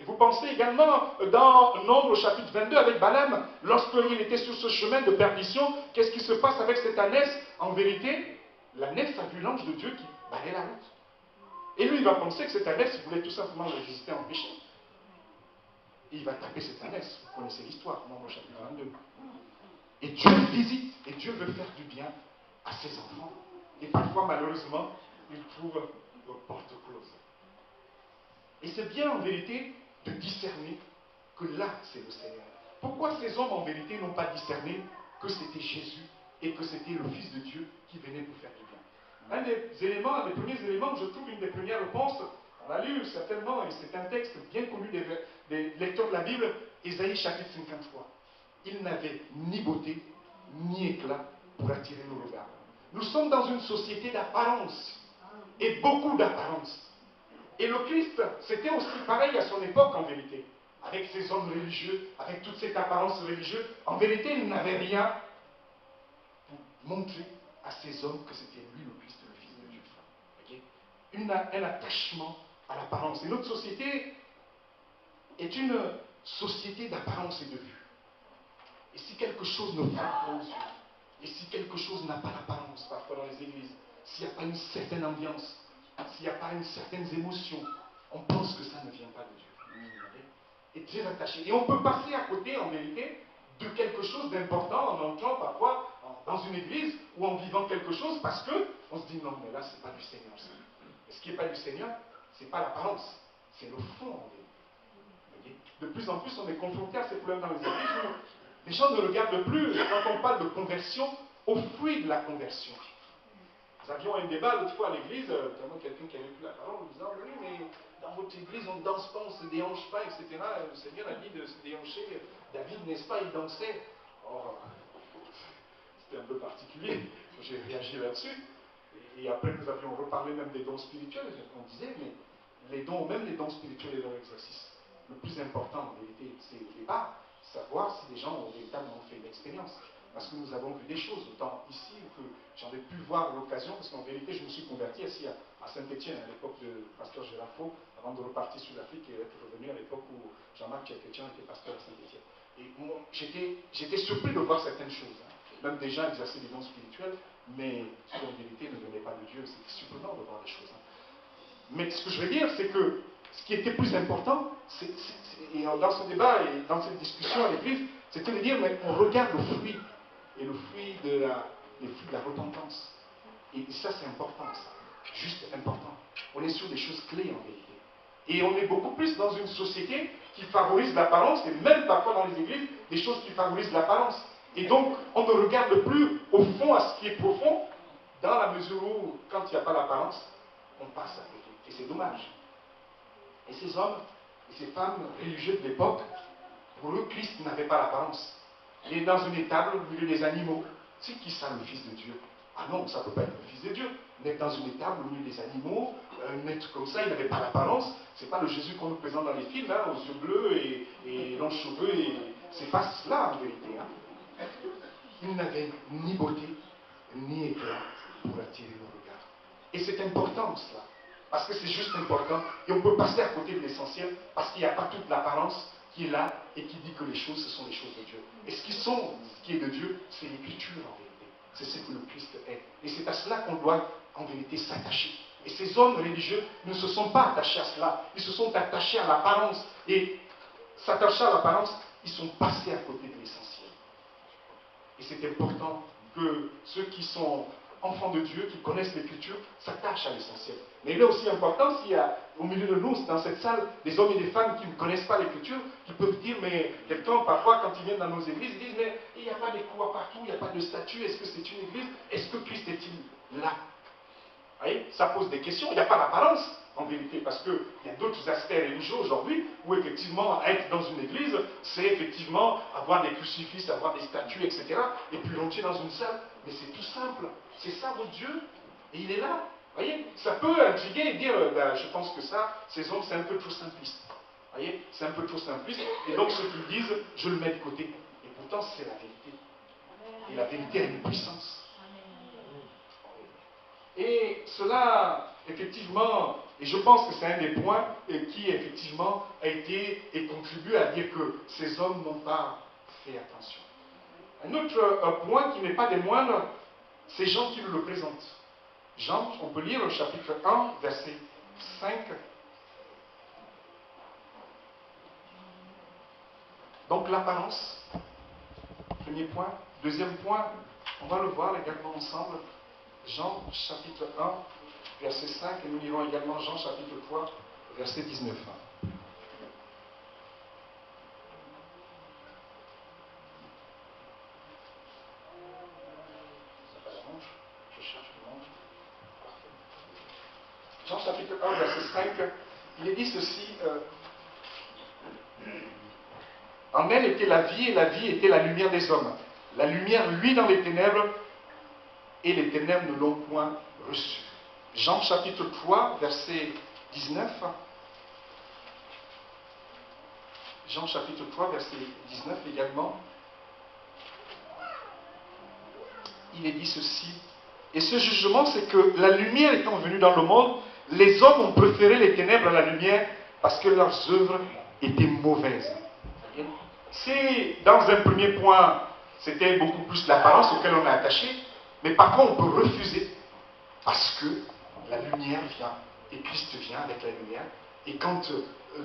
[SPEAKER 6] Et vous pensez également dans Nombre chapitre 22 avec Balaam, lorsqu'il était sur ce chemin de perdition, qu'est-ce qui se passe avec cette ânesse? En vérité, l'ânesse a vu l'ange de Dieu qui balayait la route. Et lui, il va penser que cette ânesse voulait tout simplement le visiter en péché. Et il va taper cette ânesse. Vous connaissez l'histoire, Nombre chapitre 22. Et Dieu visite, et Dieu veut faire du bien à ses enfants. Et parfois, malheureusement, il trouve aux portes closes. Et c'est bien en vérité de discerner que là, c'est le Seigneur. Pourquoi ces hommes, en vérité, n'ont pas discerné que c'était Jésus et que c'était le Fils de Dieu qui venait pour faire du bien? Un des éléments, un des premiers éléments que je trouve une des premières réponses, on l'a lu certainement, et c'est un texte bien connu des lecteurs de la Bible, Ésaïe chapitre 53. Il n'avait ni beauté, ni éclat pour attirer le regard. Nous sommes dans une société d'apparence, et beaucoup d'apparence. Et le Christ, c'était aussi pareil à son époque en vérité. avec ces hommes religieux, avec toute cette apparence religieuse, en vérité, il n'avait rien pour montrer à ces hommes que c'était lui le Christ, le Fils de Dieu. Okay? Un attachement à l'apparence. Et notre société est une société d'apparence et de vue. Et si quelque chose ne frappe pas aux yeux, et si quelque chose n'a pas d'apparence, parfois dans les églises, s'il n'y a pas une certaine ambiance, s'il n'y a pas une certaine émotion, on pense que ça ne vient pas de Dieu. Et très attaché. Et on peut passer à côté, en vérité, de quelque chose d'important en entrant parfois dans une église ou en vivant quelque chose parce qu'on se dit non, mais là, ce n'est pas du Seigneur. Et ce qui n'est pas du Seigneur, ce n'est pas l'apparence, c'est le fond en vérité. De plus en plus, on est confronté à ces problèmes dans les églises où les gens ne regardent plus, quand on parle de conversion, au fruit de la conversion. Nous avions un débat l'autre fois à l'église, notamment quelqu'un qui avait pris la parole en disant oui, mais dans votre église, on ne danse pas, on ne se déhanche pas, etc. Le Seigneur a dit de se déhancher. David, n'est-ce pas, il dansait. Or, c'était un peu particulier. J'ai réagi là-dessus. Et après, nous avions reparlé même des dons spirituels. On disait, mais les dons, même les dons spirituels et dons d'exercice, le plus important en vérité, c'est au départ, savoir si les gens ont véritablement fait une expérience. Parce que nous avons vu des choses, autant ici que j'en ai pu voir l'occasion, parce qu'en vérité, je me suis converti ici à Saint-Étienne, à l'époque de pasteur Gérard Faux, avant de repartir sur l'Afrique et être revenu à l'époque où Jean-Marc Chrétien était pasteur à Saint-Étienne. Et moi, j'étais surpris de voir certaines choses. Même des gens exercer des dons spirituels, mais qui en vérité ne venaient pas de Dieu. C'était surprenant de voir des choses. Mais ce que je veux dire, c'est que ce qui était plus important, et dans ce débat et dans cette discussion à l'église, c'était de dire, mais on regarde le fruit, et le fruit de la repentance. Et ça, c'est important, ça. Juste important. On est sur des choses clés en vérité. Et on est beaucoup plus dans une société qui favorise l'apparence, et même parfois dans les églises, des choses qui favorisent l'apparence. Et donc, on ne regarde plus au fond à ce qui est profond, dans la mesure où, quand il n'y a pas l'apparence, on passe à côté. Et c'est dommage. Et ces hommes et ces femmes religieux de l'époque, pour eux, Christ n'avait pas l'apparence. Il est dans une étable au milieu des animaux. C'est qui ça, le Fils de Dieu? Ah non, ça ne peut pas être le Fils de Dieu. Mais dans une étable au milieu des animaux, un être comme ça, il n'avait pas l'apparence. Ce n'est pas le Jésus qu'on nous présente dans les films, hein, aux yeux bleus et longs cheveux. C'est pas cela en vérité. Hein. Il n'avait ni beauté, ni éclat pour attirer le regard. Et c'est important cela. Parce que c'est juste important. Et on peut passer à côté de l'essentiel parce qu'il n'y a pas toute l'apparence qui est là et qui dit que les choses, ce sont les choses de Dieu. Et ce qui est de Dieu, c'est l'écriture en vérité. C'est ce que le Christ est. Et c'est à cela qu'on doit en vérité s'attacher. Et ces hommes religieux ne se sont pas attachés à cela. Ils se sont attachés à l'apparence. Et s'attacher à l'apparence, ils sont passés à côté de l'essentiel. Et c'est important que ceux qui sont enfants de Dieu, qui connaissent l'Écriture, s'attachent à l'essentiel. Mais il est aussi important s'il y a au milieu de nous, dans cette salle, des hommes et des femmes qui ne connaissent pas l'Écriture, qui peuvent dire, mais quelqu'un, parfois, quand ils viennent dans nos églises, ils disent, mais il n'y a pas de croix partout, il n'y a pas de statue, est-ce que c'est une église? Est-ce que Christ est-il là? Vous voyez, ça pose des questions, il n'y a pas d'apparence, en vérité, parce qu'il y a d'autres aspects religieux aujourd'hui, où effectivement, être dans une église, c'est effectivement avoir des crucifix, avoir des statues, etc., et puis rentrer dans une salle, mais c'est tout simple, c'est ça votre Dieu, et il est là. Vous voyez, ça peut intriguer et dire, ben, je pense que ça, ces hommes, c'est un peu trop simpliste. Vous voyez, c'est un peu trop simpliste. Et donc, ceux qui disent, je le mets de côté. Et pourtant, c'est la vérité. Et la vérité a une puissance. Et cela, effectivement, et je pense que c'est un des points qui, effectivement, a été et contribue à dire que ces hommes n'ont pas fait attention. Un autre point qui n'est pas des moindres, c'est Jean qui nous le présente. Jean, on peut lire le chapitre 1, verset 5. Donc l'apparence, premier point. Deuxième point, on va le voir également ensemble. Jean, chapitre 1, verset 5, et nous lirons également Jean, chapitre 3, verset 19. Jean chapitre 1, verset 5, il est dit ceci, en elle était la vie, et la vie était la lumière des hommes. La lumière luit dans les ténèbres, et les ténèbres ne l'ont point reçue. Jean chapitre 3, verset 19. Jean chapitre 3, verset 19 également, il est dit ceci. Et ce jugement, c'est que la lumière étant venue dans le monde, les hommes ont préféré les ténèbres à la lumière parce que leurs œuvres étaient mauvaises. Si dans un premier point, c'était beaucoup plus l'apparence auquel on est attaché, mais parfois on peut refuser parce que la lumière vient et Christ vient avec la lumière. Et quand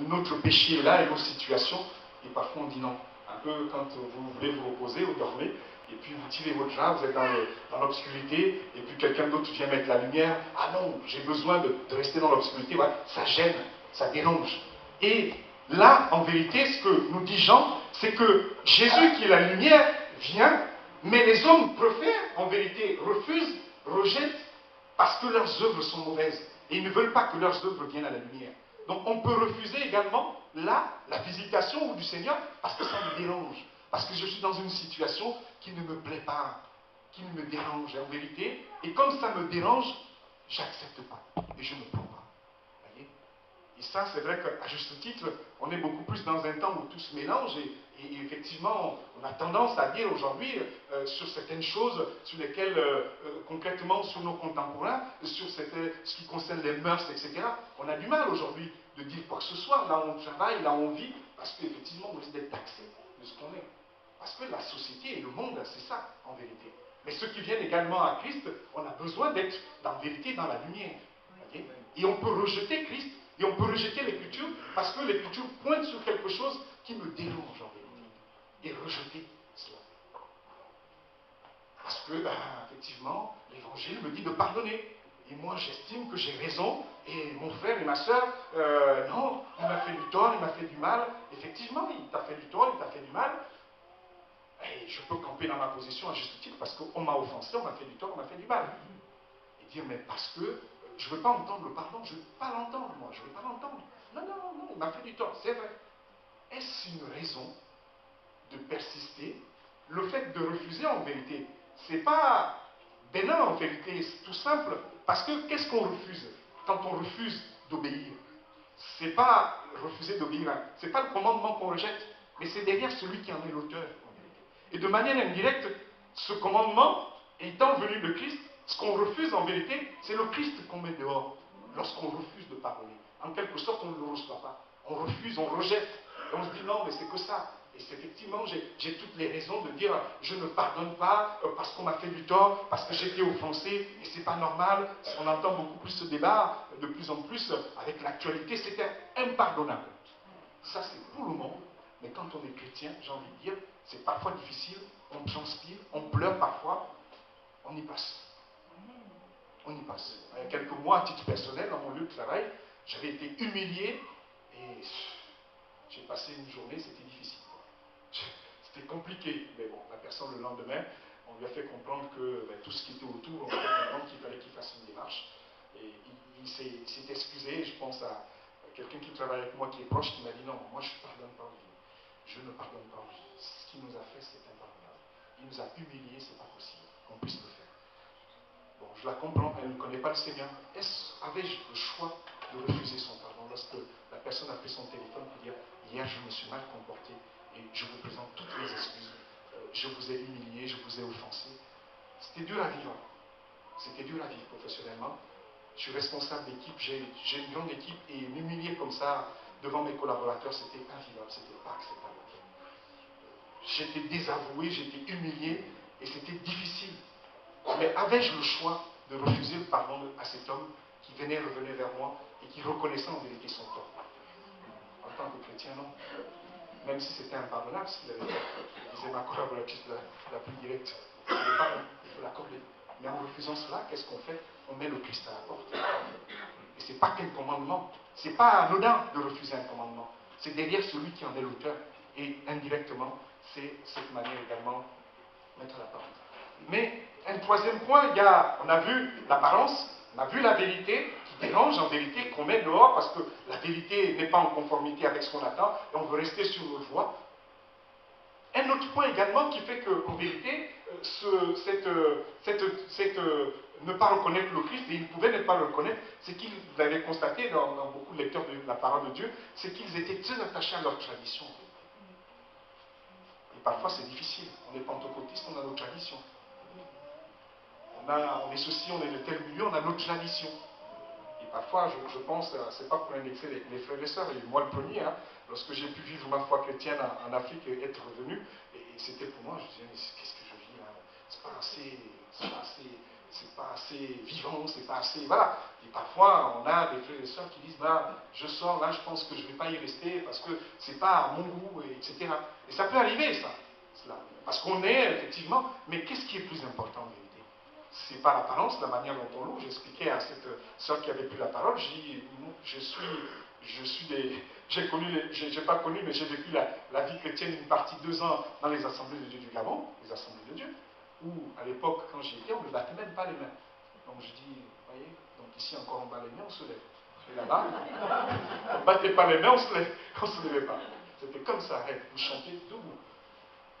[SPEAKER 6] notre péché est là et nos situations, et parfois on dit non. Un peu quand vous voulez vous reposer, vous dormez, et puis vous tirez votre drap, vous êtes dans l'obscurité, et puis quelqu'un d'autre vient mettre la lumière. Ah non, j'ai besoin de rester dans l'obscurité. Ouais, ça gêne, ça dérange. Et là, en vérité, ce que nous dit Jean, c'est que Jésus qui est la lumière vient, mais les hommes préfèrent, en vérité, refusent, rejettent, parce que leurs œuvres sont mauvaises. Et ils ne veulent pas que leurs œuvres viennent à la lumière. Donc on peut refuser également, là, la visitation du Seigneur, parce que ça me dérange. Parce que je suis dans une situation qui ne me plaît pas, qui me dérange, en vérité. Et comme ça me dérange, j'accepte pas. Et je ne prends pas. Voyez? Et ça, c'est vrai qu'à juste titre, on est beaucoup plus dans un temps où tout se mélange. Et effectivement, on a tendance à dire aujourd'hui, sur certaines choses, sur lesquelles, concrètement, sur nos contemporains, sur ce qui concerne les mœurs, etc., on a du mal aujourd'hui de dire quoi que ce soit, là où on travaille, là où on vit, parce qu'effectivement, on risque d'être taxé de ce qu'on est. Parce que la société et le monde, c'est ça, en vérité. Mais ceux qui viennent également à Christ, on a besoin d'être, en vérité, dans la lumière. Okay? Et on peut rejeter Christ, et on peut rejeter l'Écriture, parce que l'Écriture pointe sur quelque chose qui me dérange, en vérité. Et rejeter cela. Parce que, effectivement, l'Évangile me dit de pardonner. Et moi, j'estime que j'ai raison, et mon frère et ma soeur, non, il m'a fait du tort, il m'a fait du mal. Effectivement, il t'a fait du tort, il t'a fait du mal. Et je peux camper dans ma position à juste titre, parce qu'on m'a offensé, on m'a fait du tort, on m'a fait du mal. Et dire, mais parce que je ne veux pas entendre le pardon, je ne veux pas l'entendre, moi, je ne veux pas l'entendre. Non, non, non, il m'a fait du tort, c'est vrai. Est-ce une raison de persister? Le fait de refuser, en vérité, c'est pas bénin, en vérité, c'est tout simple. Parce que qu'est-ce qu'on refuse quand on refuse d'obéir? C'est pas refuser d'obéir, hein. C'est pas le commandement qu'on rejette, mais c'est derrière celui qui en est l'auteur, en vérité. Et de manière indirecte, ce commandement étant venu de Christ, ce qu'on refuse en vérité, c'est le Christ qu'on met dehors lorsqu'on refuse de pardonner. En quelque sorte, on ne le reçoit pas. On refuse, on rejette. Et on se dit non, mais c'est que ça. Et c'est effectivement, j'ai toutes les raisons de dire je ne pardonne pas parce qu'on m'a fait du tort, parce que j'ai été offensé, et c'est pas normal. On entend beaucoup plus ce débat, de plus en plus, avec l'actualité, c'était impardonnable. Ça, c'est pour le monde, mais quand on est chrétien, j'ai envie de dire, c'est parfois difficile, on transpire, on pleure parfois, on y passe. On y passe. Il y a quelques mois, à titre personnel, dans mon lieu de travail, j'avais été humilié, et j'ai passé une journée, c'était difficile. C'était compliqué, mais bon, la personne le lendemain, on lui a fait comprendre que tout ce qui était autour, on lui a fait comprendre qu'il fallait qu'il fasse une démarche. Et il s'est excusé, je pense à quelqu'un qui travaille avec moi, qui est proche, qui m'a dit non, moi je ne pardonne pas Olivier. Je ne pardonne pas Olivier. Ce qu'il nous a fait, c'est impardonnable. Il nous a humiliés, c'est pas possible qu'on puisse le faire. Bon, je la comprends, elle ne connaît pas le Seigneur. Avais-je le choix de refuser son pardon lorsque la personne a pris son téléphone pour dire hier je me suis mal comporté et je vous présente toutes mes excuses, je vous ai humilié, je vous ai offensé. C'était dur à vivre. C'était dur à vivre professionnellement. Je suis responsable d'équipe, j'ai une grande équipe et m'humilier comme ça devant mes collaborateurs, c'était invivable, c'était pas acceptable. J'étais désavoué, j'étais humilié et c'était difficile. Mais avais-je le choix de refuser le pardon à cet homme qui revenait vers moi et qui reconnaissait en vérité son tort? En tant que chrétien, non. Même si c'était impardonnable ce qu'il avait fait. Je disais ma collaboratrice la plus directe. Il faut l'accorder. Mais en refusant cela, qu'est-ce qu'on fait? On met le Christ à la porte. Et ce n'est pas qu'un commandement. Ce n'est pas anodin de refuser un commandement. C'est derrière celui qui en est l'auteur. Et indirectement, c'est cette manière également mettre à la porte. Mais un troisième point, on a vu l'apparence, on a vu la vérité qui dérange en vérité, qu'on met dehors parce que la vérité n'est pas en conformité avec ce qu'on attend et on veut rester sur notre voie. Un autre point également qui fait qu'en vérité, ne pas reconnaître le Christ, et ils pouvaient ne pas le reconnaître, c'est qu'ils l'avaient constaté dans beaucoup de lecteurs de la parole de Dieu, c'est qu'ils étaient très attachés à leur tradition. parfois c'est difficile. On est pentecôtiste, on a nos traditions. On est ceci, on est de tel milieu, on a notre tradition. Et parfois, je pense, c'est pas pour indexer les frères et sœurs, et moi le premier, hein, lorsque j'ai pu vivre ma foi chrétienne en Afrique et être revenu, et c'était pour moi, je disais, mais qu'est-ce que je vis là? C'est pas assez vivant, c'est pas assez. Voilà. Et parfois, on a des frères et sœurs qui disent, bah, je sors là, je pense que je ne vais pas y rester parce que c'est pas à mon goût, etc. Et ça peut arriver, ça. Cela. Parce qu'on est, effectivement, mais qu'est-ce qui est plus important en vérité? C'est pas l'apparence, la manière dont on loue. J'expliquais à cette sœur qui avait pris la parole, j'ai pas connu, mais j'ai vécu la vie chrétienne une partie 2 ans dans les assemblées de Dieu du Gabon, les assemblées de Dieu, où à l'époque, quand j'y étais, on ne battait même pas les mains. Donc je dis, vous voyez, donc ici encore on bat les mains, on se lève. Et là-bas, on ne battait pas les mains, on se levait pas. C'était comme ça, vous chantez debout.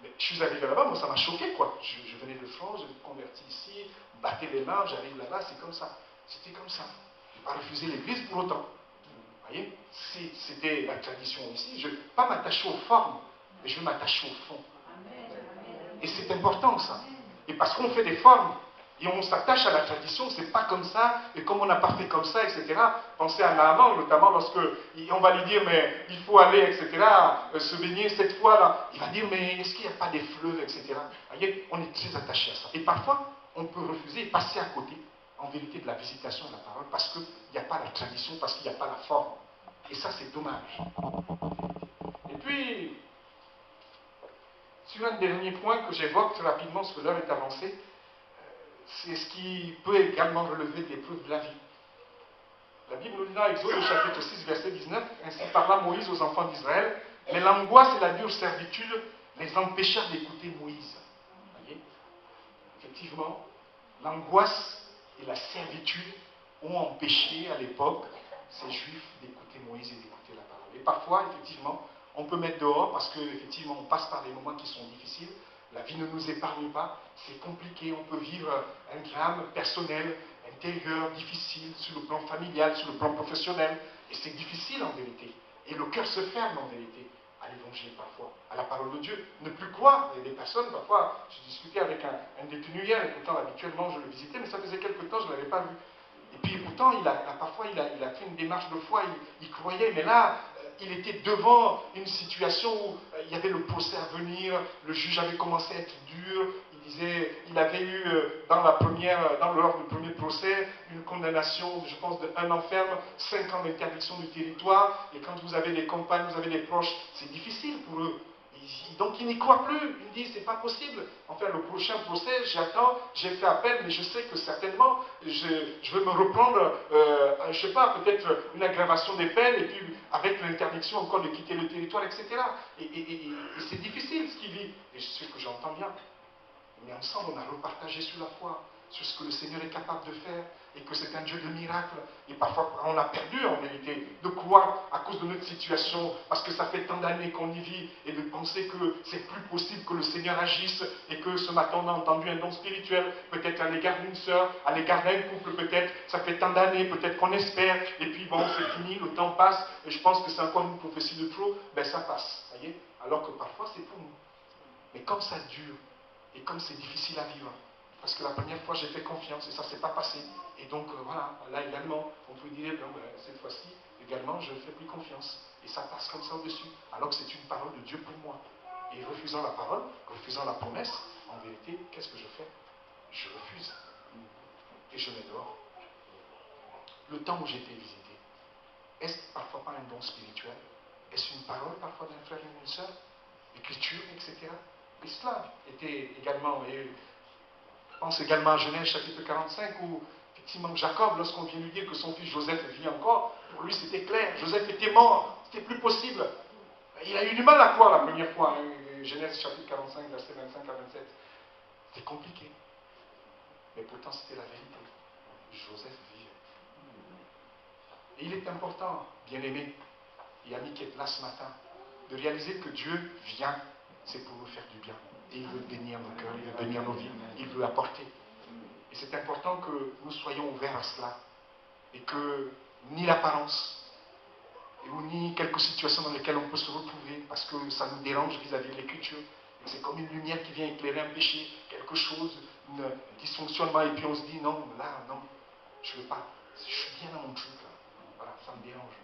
[SPEAKER 6] Mais je suis arrivé là-bas, moi ça m'a choqué quoi. Je venais de France, je me convertis ici, on battait les mains, j'arrive là-bas, c'est comme ça. C'était comme ça. Je n'ai pas refusé l'église pour autant. Vous voyez, c'était la tradition ici. Je ne vais pas m'attacher aux formes, mais je veux m'attacher au fond. Et c'est important ça. Et parce qu'on fait des formes, et on s'attache à la tradition, c'est pas comme ça, et comme on n'a pas fait comme ça, etc. Pensez à Naaman, notamment lorsque on va lui dire, mais il faut aller, etc., se baigner cette fois-là. Il va dire, mais est-ce qu'il n'y a pas des fleuves, etc. Vous voyez, on est très attaché à ça. Et parfois, on peut refuser et passer à côté, en vérité, de la visitation de la parole, parce qu'il n'y a pas la tradition, parce qu'il n'y a pas la forme. Et ça, c'est dommage. Et puis, sur un dernier point que j'évoque très rapidement, parce que l'heure est avancée, c'est ce qui peut également relever des preuves de la vie. La Bible nous dit dans Exode chapitre 6, verset 19, « Ainsi parla Moïse aux enfants d'Israël, mais l'angoisse et la dure servitude les empêchèrent d'écouter Moïse. » Vous voyez? Effectivement, l'angoisse et la servitude ont empêché à l'époque ces Juifs d'écouter Moïse et d'écouter la parole. Et parfois, effectivement, on peut mettre dehors parce qu'effectivement, on passe par des moments qui sont difficiles. La vie ne nous épargne pas, c'est compliqué, on peut vivre un drame personnel, intérieur, difficile, sur le plan familial, sur le plan professionnel, et c'est difficile en vérité. Et le cœur se ferme en vérité à l'évangile parfois, à la parole de Dieu. Ne plus croire, il y a des personnes, parfois, j'ai discuté avec un détenu hier, et pourtant habituellement je le visitais, mais ça faisait quelque temps, je ne l'avais pas vu. Et puis pourtant, parfois il a fait une démarche de foi, il croyait, mais là, il était devant une situation où il y avait le procès à venir, le juge avait commencé à être dur, il avait eu lors du premier procès une condamnation, je pense, d'1 an ferme, 5 ans d'interdiction du territoire, et quand vous avez des compagnes, vous avez des proches, c'est difficile pour eux. Donc il n'y croit plus, il dit c'est pas possible. Enfin le prochain procès, j'attends, j'ai fait appel, mais je sais que certainement je vais me reprendre, je ne sais pas, peut-être une aggravation des peines, et puis avec l'interdiction encore de quitter le territoire, etc. Et c'est difficile ce qu'il vit, et je sais que j'entends bien. Mais ensemble on a repartagé sur la foi, sur ce que le Seigneur est capable de faire, et que c'est un Dieu de miracles. Et parfois, on a perdu en vérité de croire à cause de notre situation, parce que ça fait tant d'années qu'on y vit, et de penser que c'est plus possible que le Seigneur agisse, et que ce matin on a entendu un don spirituel, peut-être à l'égard d'une sœur, à l'égard d'un couple, peut-être, ça fait tant d'années, peut-être qu'on espère, et puis bon, c'est fini, le temps passe, et je pense que c'est encore une prophétie de trop, ben ça passe, voyez, alors que parfois c'est pour nous. Mais comme ça dure, et comme c'est difficile à vivre, parce que la première fois j'ai fait confiance et ça ne s'est pas passé. Et donc voilà, là également, on peut dire, bon, cette fois-ci, également, je ne fais plus confiance. Et ça passe comme ça au-dessus. Alors que c'est une parole de Dieu pour moi. Et refusant la parole, refusant la promesse, en vérité, qu'est-ce que je fais? Je refuse. Et je mets dehors. Le temps où j'ai été visité, est-ce parfois pas un don spirituel? Est-ce une parole parfois d'un frère et d'une sœur? Écriture, etc. Et cela était également... Je pense également à Genèse chapitre 45 où effectivement Jacob, lorsqu'on vient lui dire que son fils Joseph vit encore, pour lui c'était clair, Joseph était mort, c'était plus possible. Il a eu du mal à croire la première fois, Genèse chapitre 45, verset 25 à 27. C'était compliqué. Mais pourtant c'était la vérité. Joseph vivait. Et il est important, bien-aimé, et ami qui est là ce matin, de réaliser que Dieu vient, c'est pour nous faire du bien. Et il veut bénir nos cœurs, il veut bénir nos vies, il veut apporter. Et c'est important que nous soyons ouverts à cela. Et que ni l'apparence, ou ni quelques situations dans lesquelles on peut se retrouver, parce que ça nous dérange vis-à-vis de l'Écriture, C'est comme une lumière qui vient éclairer un péché, quelque chose, un dysfonctionnement, et puis on se dit, non, là, non, je ne veux pas. Je suis bien dans mon truc, là. Voilà, ça me dérange.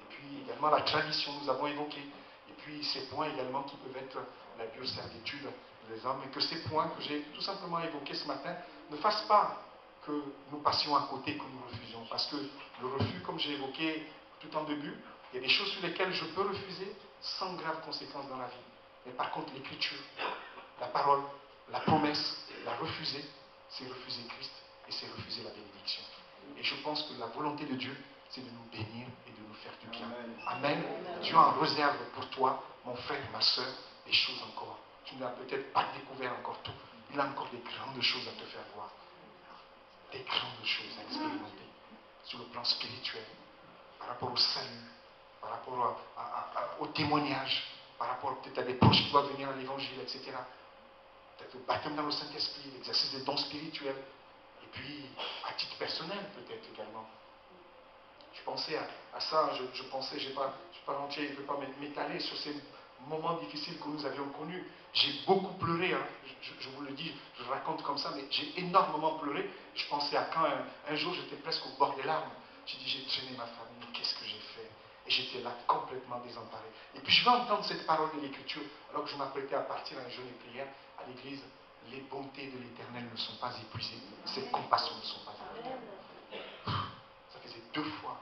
[SPEAKER 6] Et puis également la tradition, nous avons évoqué. Et puis ces points également qui peuvent être la bioservitude des hommes. Et que ces points que j'ai tout simplement évoqués ce matin ne fassent pas que nous passions à côté, que nous refusions. Parce que le refus, comme j'ai évoqué tout en début, il y a des choses sur lesquelles je peux refuser sans graves conséquences dans la vie. Mais par contre, l'écriture, la parole, la promesse, la refuser, c'est refuser Christ et c'est refuser la bénédiction. Et je pense que la volonté de Dieu, c'est de nous bénir et de nous faire du bien. Amen. Dieu en réserve pour toi, mon frère, ma soeur, des choses encore. Tu n'as peut-être pas découvert encore tout. Il a encore des grandes choses à te faire voir. Des grandes choses à expérimenter. Sur le plan spirituel, par rapport au salut, par rapport au témoignage, par rapport peut-être à des proches qui doivent venir à l'évangile, etc. Peut-être le baptême dans le Saint-Esprit, l'exercice des dons spirituels. Et puis, à titre personnel, peut-être également. Je pensais à ça, je pensais, je ne vais pas m'étaler sur ces moments difficiles que nous avions connus. J'ai beaucoup pleuré, hein. Je vous le dis, je le raconte comme ça, mais j'ai énormément pleuré. Je pensais à quand un jour j'étais presque au bord des larmes. J'ai dit, j'ai traîné ma famille, qu'est-ce que j'ai fait? Et j'étais là complètement désemparé. Et puis je vais entendre cette parole de l'Écriture, alors que je m'apprêtais à partir à un jeûne et prière à l'église. Les bontés de l'Éternel ne sont pas épuisées, ses compassions ne sont pas épuisées. Ça faisait 2 fois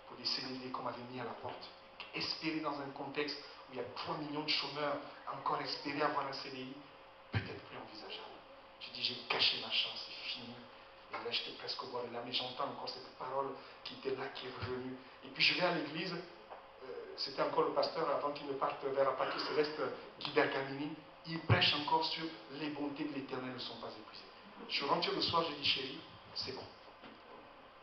[SPEAKER 6] pour des CDD qu'on m'avait mis à la porte. Espérer dans un contexte où il y a 3 millions de chômeurs, encore espérer avoir un CDI, peut-être plus envisageable. J'ai dit, j'ai gâché ma chance, c'est fini. Et là, j'étais presque au bord de là, mais j'entends encore cette parole qui était là, qui est revenue. Et puis je vais à l'église, c'était encore le pasteur, avant qu'il ne parte vers la patrie céleste, Guy Bergamini, il prêche encore sur les bontés de l'Éternel ne sont pas épuisées. Je suis rentré le soir, j'ai dit, chérie, c'est bon.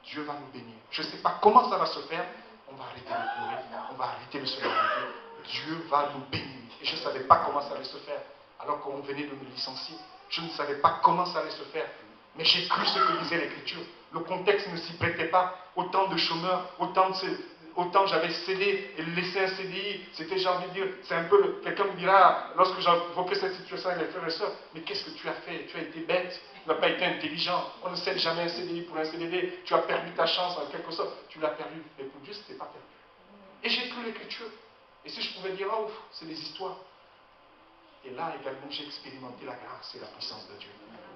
[SPEAKER 6] Dieu va nous bénir. Je ne sais pas comment ça va se faire. On va arrêter de pleurer. On va arrêter de se lamenter. Dieu va nous bénir. Et je ne savais pas comment ça allait se faire. Alors qu'on venait de me licencier. Je ne savais pas comment ça allait se faire. Mais j'ai cru ce que disait l'Écriture. Le contexte ne s'y prêtait pas. Autant de chômeurs, autant j'avais cédé et laissé un CDI. C'était, j'ai envie de dire, c'est un peu, quelqu'un me dira, lorsque j'invoquais cette situation avec les frères et sœurs, mais qu'est-ce que tu as fait? Tu as été bête, tu n'as pas été intelligent. On ne cède jamais un CDI pour un CDD. Tu as perdu ta chance en quelque sorte. Tu l'as perdu. Mais pour Dieu, ce n'était pas perdu. Et j'ai cru l'Écriture. Et si je pouvais dire, oh, c'est des histoires. Et là également, j'ai expérimenté la grâce et la puissance de Dieu.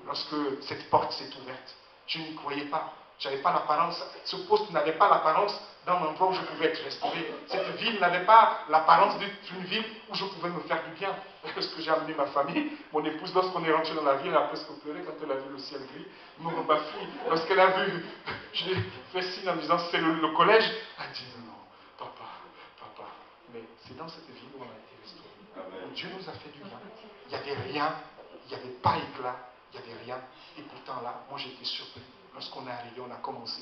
[SPEAKER 6] Lorsque cette porte s'est ouverte, je n'y croyais pas. Je n'avais pas l'apparence. Ce poste n'avait pas l'apparence d'un endroit où je pouvais être restauré. Cette ville n'avait pas l'apparence d'une ville où je pouvais me faire du bien. Parce que j'ai amené ma famille, mon épouse, lorsqu'on est rentré dans la ville, elle a presque pleuré quand elle a vu le ciel gris. Ma fille, lorsqu'elle a vu, je l'ai fait signe en disant c'est le collège, elle dit non, papa. Mais c'est dans cette ville où on a été restauré. Dieu nous a fait du bien. Il n'y avait rien, il n'y avait pas éclat, il n'y avait rien. Et pourtant là, moi j'étais surpris. Lorsqu'on est arrivé, on a commencé,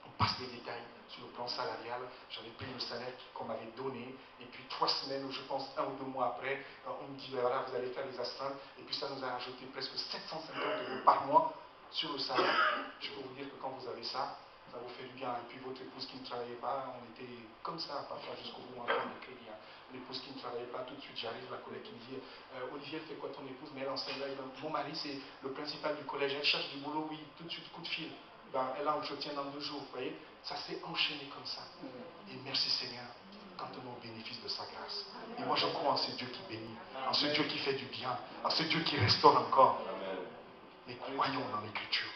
[SPEAKER 6] on passe les détails sur le plan salarial. J'avais pris le salaire qu'on m'avait donné. Et puis 3 semaines, ou je pense 1 ou 2 mois après, on me dit, voilà, vous allez faire les astreintes. Et puis ça nous a rajouté presque 750 € par mois sur le salaire. Je peux vous dire que quand vous avez ça, ça vous fait du bien. Et puis votre épouse qui ne travaillait pas, on était comme ça, parfois jusqu'au bout, en train de crédit. L'épouse qui ne travaillait pas, tout de suite j'arrive, la collègue qui me dit, Olivier, elle fait quoi ton épouse? Mais elle enseigne là, mon mari c'est le principal du collège, elle cherche du boulot, oui, tout de suite, coup de fil. Ben, elle a entretien dans 2 jours, vous voyez, ça s'est enchaîné comme ça. Et merci Seigneur, quand on est au bénéfice de sa grâce. Et moi je crois en ce Dieu qui bénit, en ce Dieu qui fait du bien, en ce Dieu qui restaure encore. Mais croyons dans l'Écriture,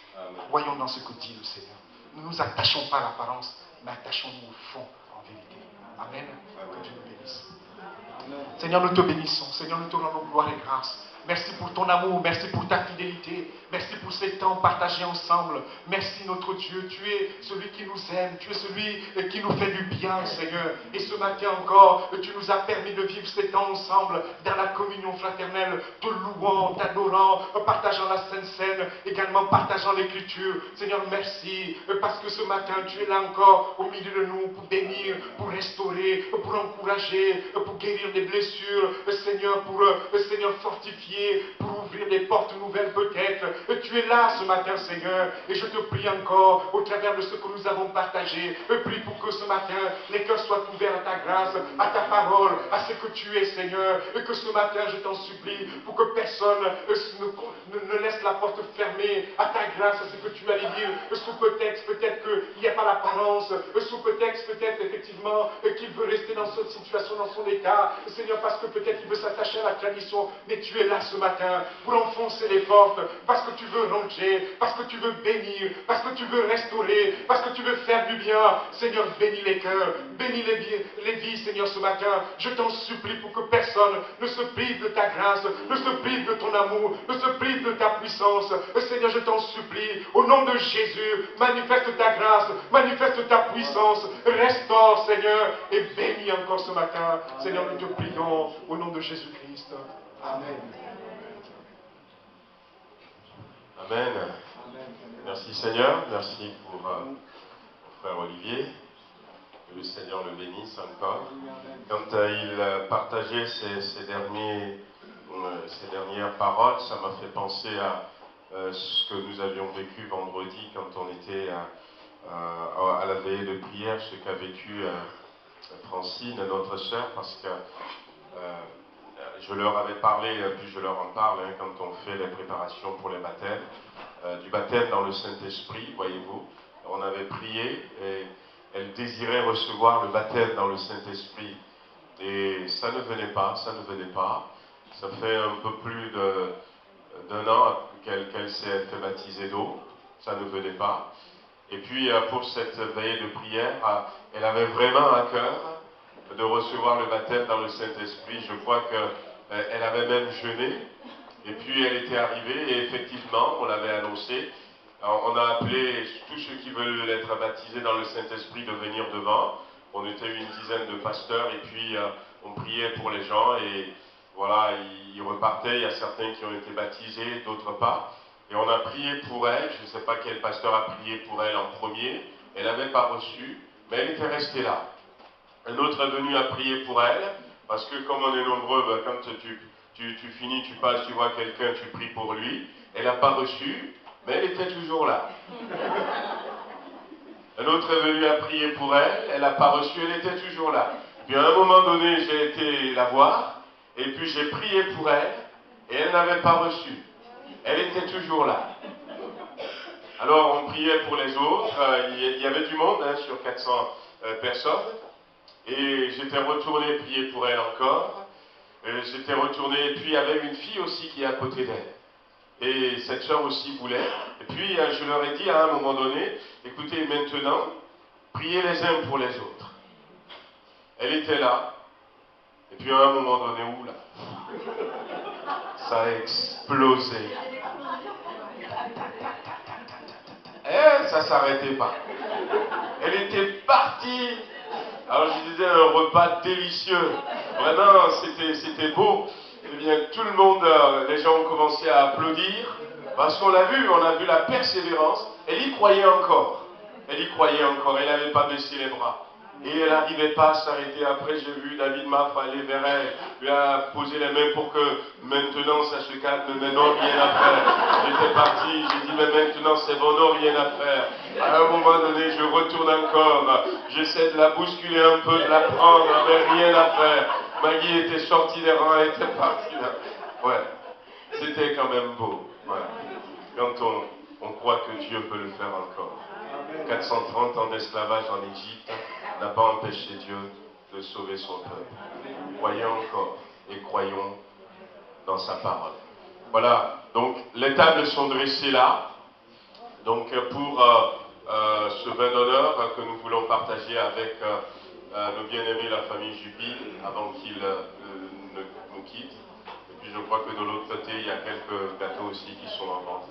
[SPEAKER 6] croyons dans ce que dit le Seigneur. Ne nous attachons pas à l'apparence, mais attachons-nous au fond en vérité. Amen. Que Dieu nous bénisse. Seigneur, nous te bénissons. Seigneur, nous te rendons gloire et grâce. Merci pour ton amour, merci pour ta fidélité, merci pour ces temps partagés ensemble. Merci notre Dieu, tu es celui qui nous aime, tu es celui qui nous fait du bien, Seigneur. Et ce matin encore, tu nous as permis de vivre ces temps ensemble dans la communion fraternelle, te louant, t'adorant, partageant la Sainte Seine, également partageant l'Écriture. Seigneur, merci, parce que ce matin, tu es là encore au milieu de nous pour bénir, pour restaurer, pour encourager, pour guérir des blessures, Seigneur, pour Seigneur, fortifier
[SPEAKER 7] pieds pour ouvrir des portes nouvelles peut-être. Tu es là ce matin, Seigneur, et je te prie encore, au travers de ce que nous avons partagé, prie pour que ce matin, les cœurs soient ouverts à ta grâce, à ta parole, à ce que tu es, Seigneur, et que ce matin, je t'en supplie, pour que personne ne laisse la porte fermée à ta grâce, à ce que tu allais dire, sous prétexte peut-être qu'il n'y a pas l'apparence, sous prétexte peut-être effectivement qu'il veut rester dans cette situation, dans son état, Seigneur, parce que peut-être il veut s'attacher à la tradition, mais tu es là ce matin pour enfoncer les portes, parce que tu veux ranger, parce que tu veux bénir, parce que tu veux restaurer, parce que tu veux faire du bien. Seigneur, bénis les cœurs, bénis les vies, Seigneur, ce matin. Je t'en supplie pour que personne ne se prive de ta grâce, ne se prive de ton amour, ne se prive de ta puissance. Seigneur, je t'en supplie, au nom de Jésus, manifeste ta grâce, manifeste ta puissance, restaure, Seigneur, et bénis encore ce matin. Seigneur, nous te prions au nom de Jésus-Christ. Amen.
[SPEAKER 1] Amen. Merci Seigneur, merci pour mon frère Olivier. Que le Seigneur le bénisse encore. Quand il partageait ces dernières paroles, ça m'a fait penser à ce que nous avions vécu vendredi quand on était à la veillée de prière, ce qu'a vécu Francine, notre sœur, parce que je leur avais parlé, puis je leur en parle quand on fait les préparations pour les baptêmes, du baptême dans le Saint-Esprit, voyez-vous. On avait prié et elle désirait recevoir le baptême dans le Saint-Esprit. Et ça ne venait pas, ça ne venait pas. Ça fait un peu plus d'un an qu'elle s'est fait baptiser d'eau. Ça ne venait pas. Et puis pour cette veillée de prière, elle avait vraiment à cœur de recevoir le baptême dans le Saint-Esprit. Je crois qu'elle avait même jeûné. Et puis elle était arrivée et effectivement, on l'avait annoncé. On a appelé tous ceux qui veulent être baptisés dans le Saint-Esprit de venir devant. On était une dizaine de pasteurs et puis on priait pour les gens et voilà, ils repartaient. Il y a certains qui ont été baptisés, d'autres pas. Et on a prié pour elle. Je ne sais pas quel pasteur a prié pour elle en premier. Elle n'avait pas reçu, mais elle était restée là. Un autre est venu à prier pour elle parce que comme on est nombreux, quand tu finis, tu passes, tu vois quelqu'un, tu pries pour lui. Elle n'a pas reçu. Mais elle était toujours là. Un autre est venu à prier pour elle, elle n'a pas reçu, elle était toujours là. Puis à un moment donné, j'ai été la voir, et puis j'ai prié pour elle, et elle n'avait pas reçu. Elle était toujours là. Alors on priait pour les autres, il y avait du monde sur 400 personnes, et j'étais retourné prier pour elle encore, j'étais retourné, et puis il y avait une fille aussi qui est à côté d'elle. Et cette sœur aussi voulait. Et puis je leur ai dit à un moment donné, écoutez, maintenant, priez les uns pour les autres. Elle était là. Et puis à un moment donné, où là, ça a explosé. Et ça ne s'arrêtait pas. Elle était partie. Alors je disais un repas délicieux. Vraiment, c'était beau. Eh bien, tout le monde, les gens ont commencé à applaudir, parce qu'on l'a vu, on a vu la persévérance. Elle y croyait encore. Elle y croyait encore, elle n'avait pas baissé les bras. Et elle n'arrivait pas à s'arrêter. Après, j'ai vu David Maff aller vers elle, lui a posé les mains pour que maintenant ça se calme, mais non, rien à faire. J'étais parti, j'ai dit, mais maintenant c'est bon, non, rien à faire. À un moment donné, je retourne encore, j'essaie de la bousculer un peu, de la prendre, mais rien à faire. Maggie était sortie des rangs, elle était partie là. Ouais, c'était quand même beau. Voilà. Quand on croit que Dieu peut le faire encore. 430 ans d'esclavage en Égypte n'a pas empêché Dieu de sauver son peuple. Croyons encore et croyons dans sa parole. Voilà, donc les tables sont dressées là. Donc pour ce vin d'honneur que nous voulons partager avec nos bien-aimés, la famille Jupy, avant qu'ils nous quittent. Et puis je crois que de l'autre côté, il y a quelques gâteaux aussi qui sont en vente.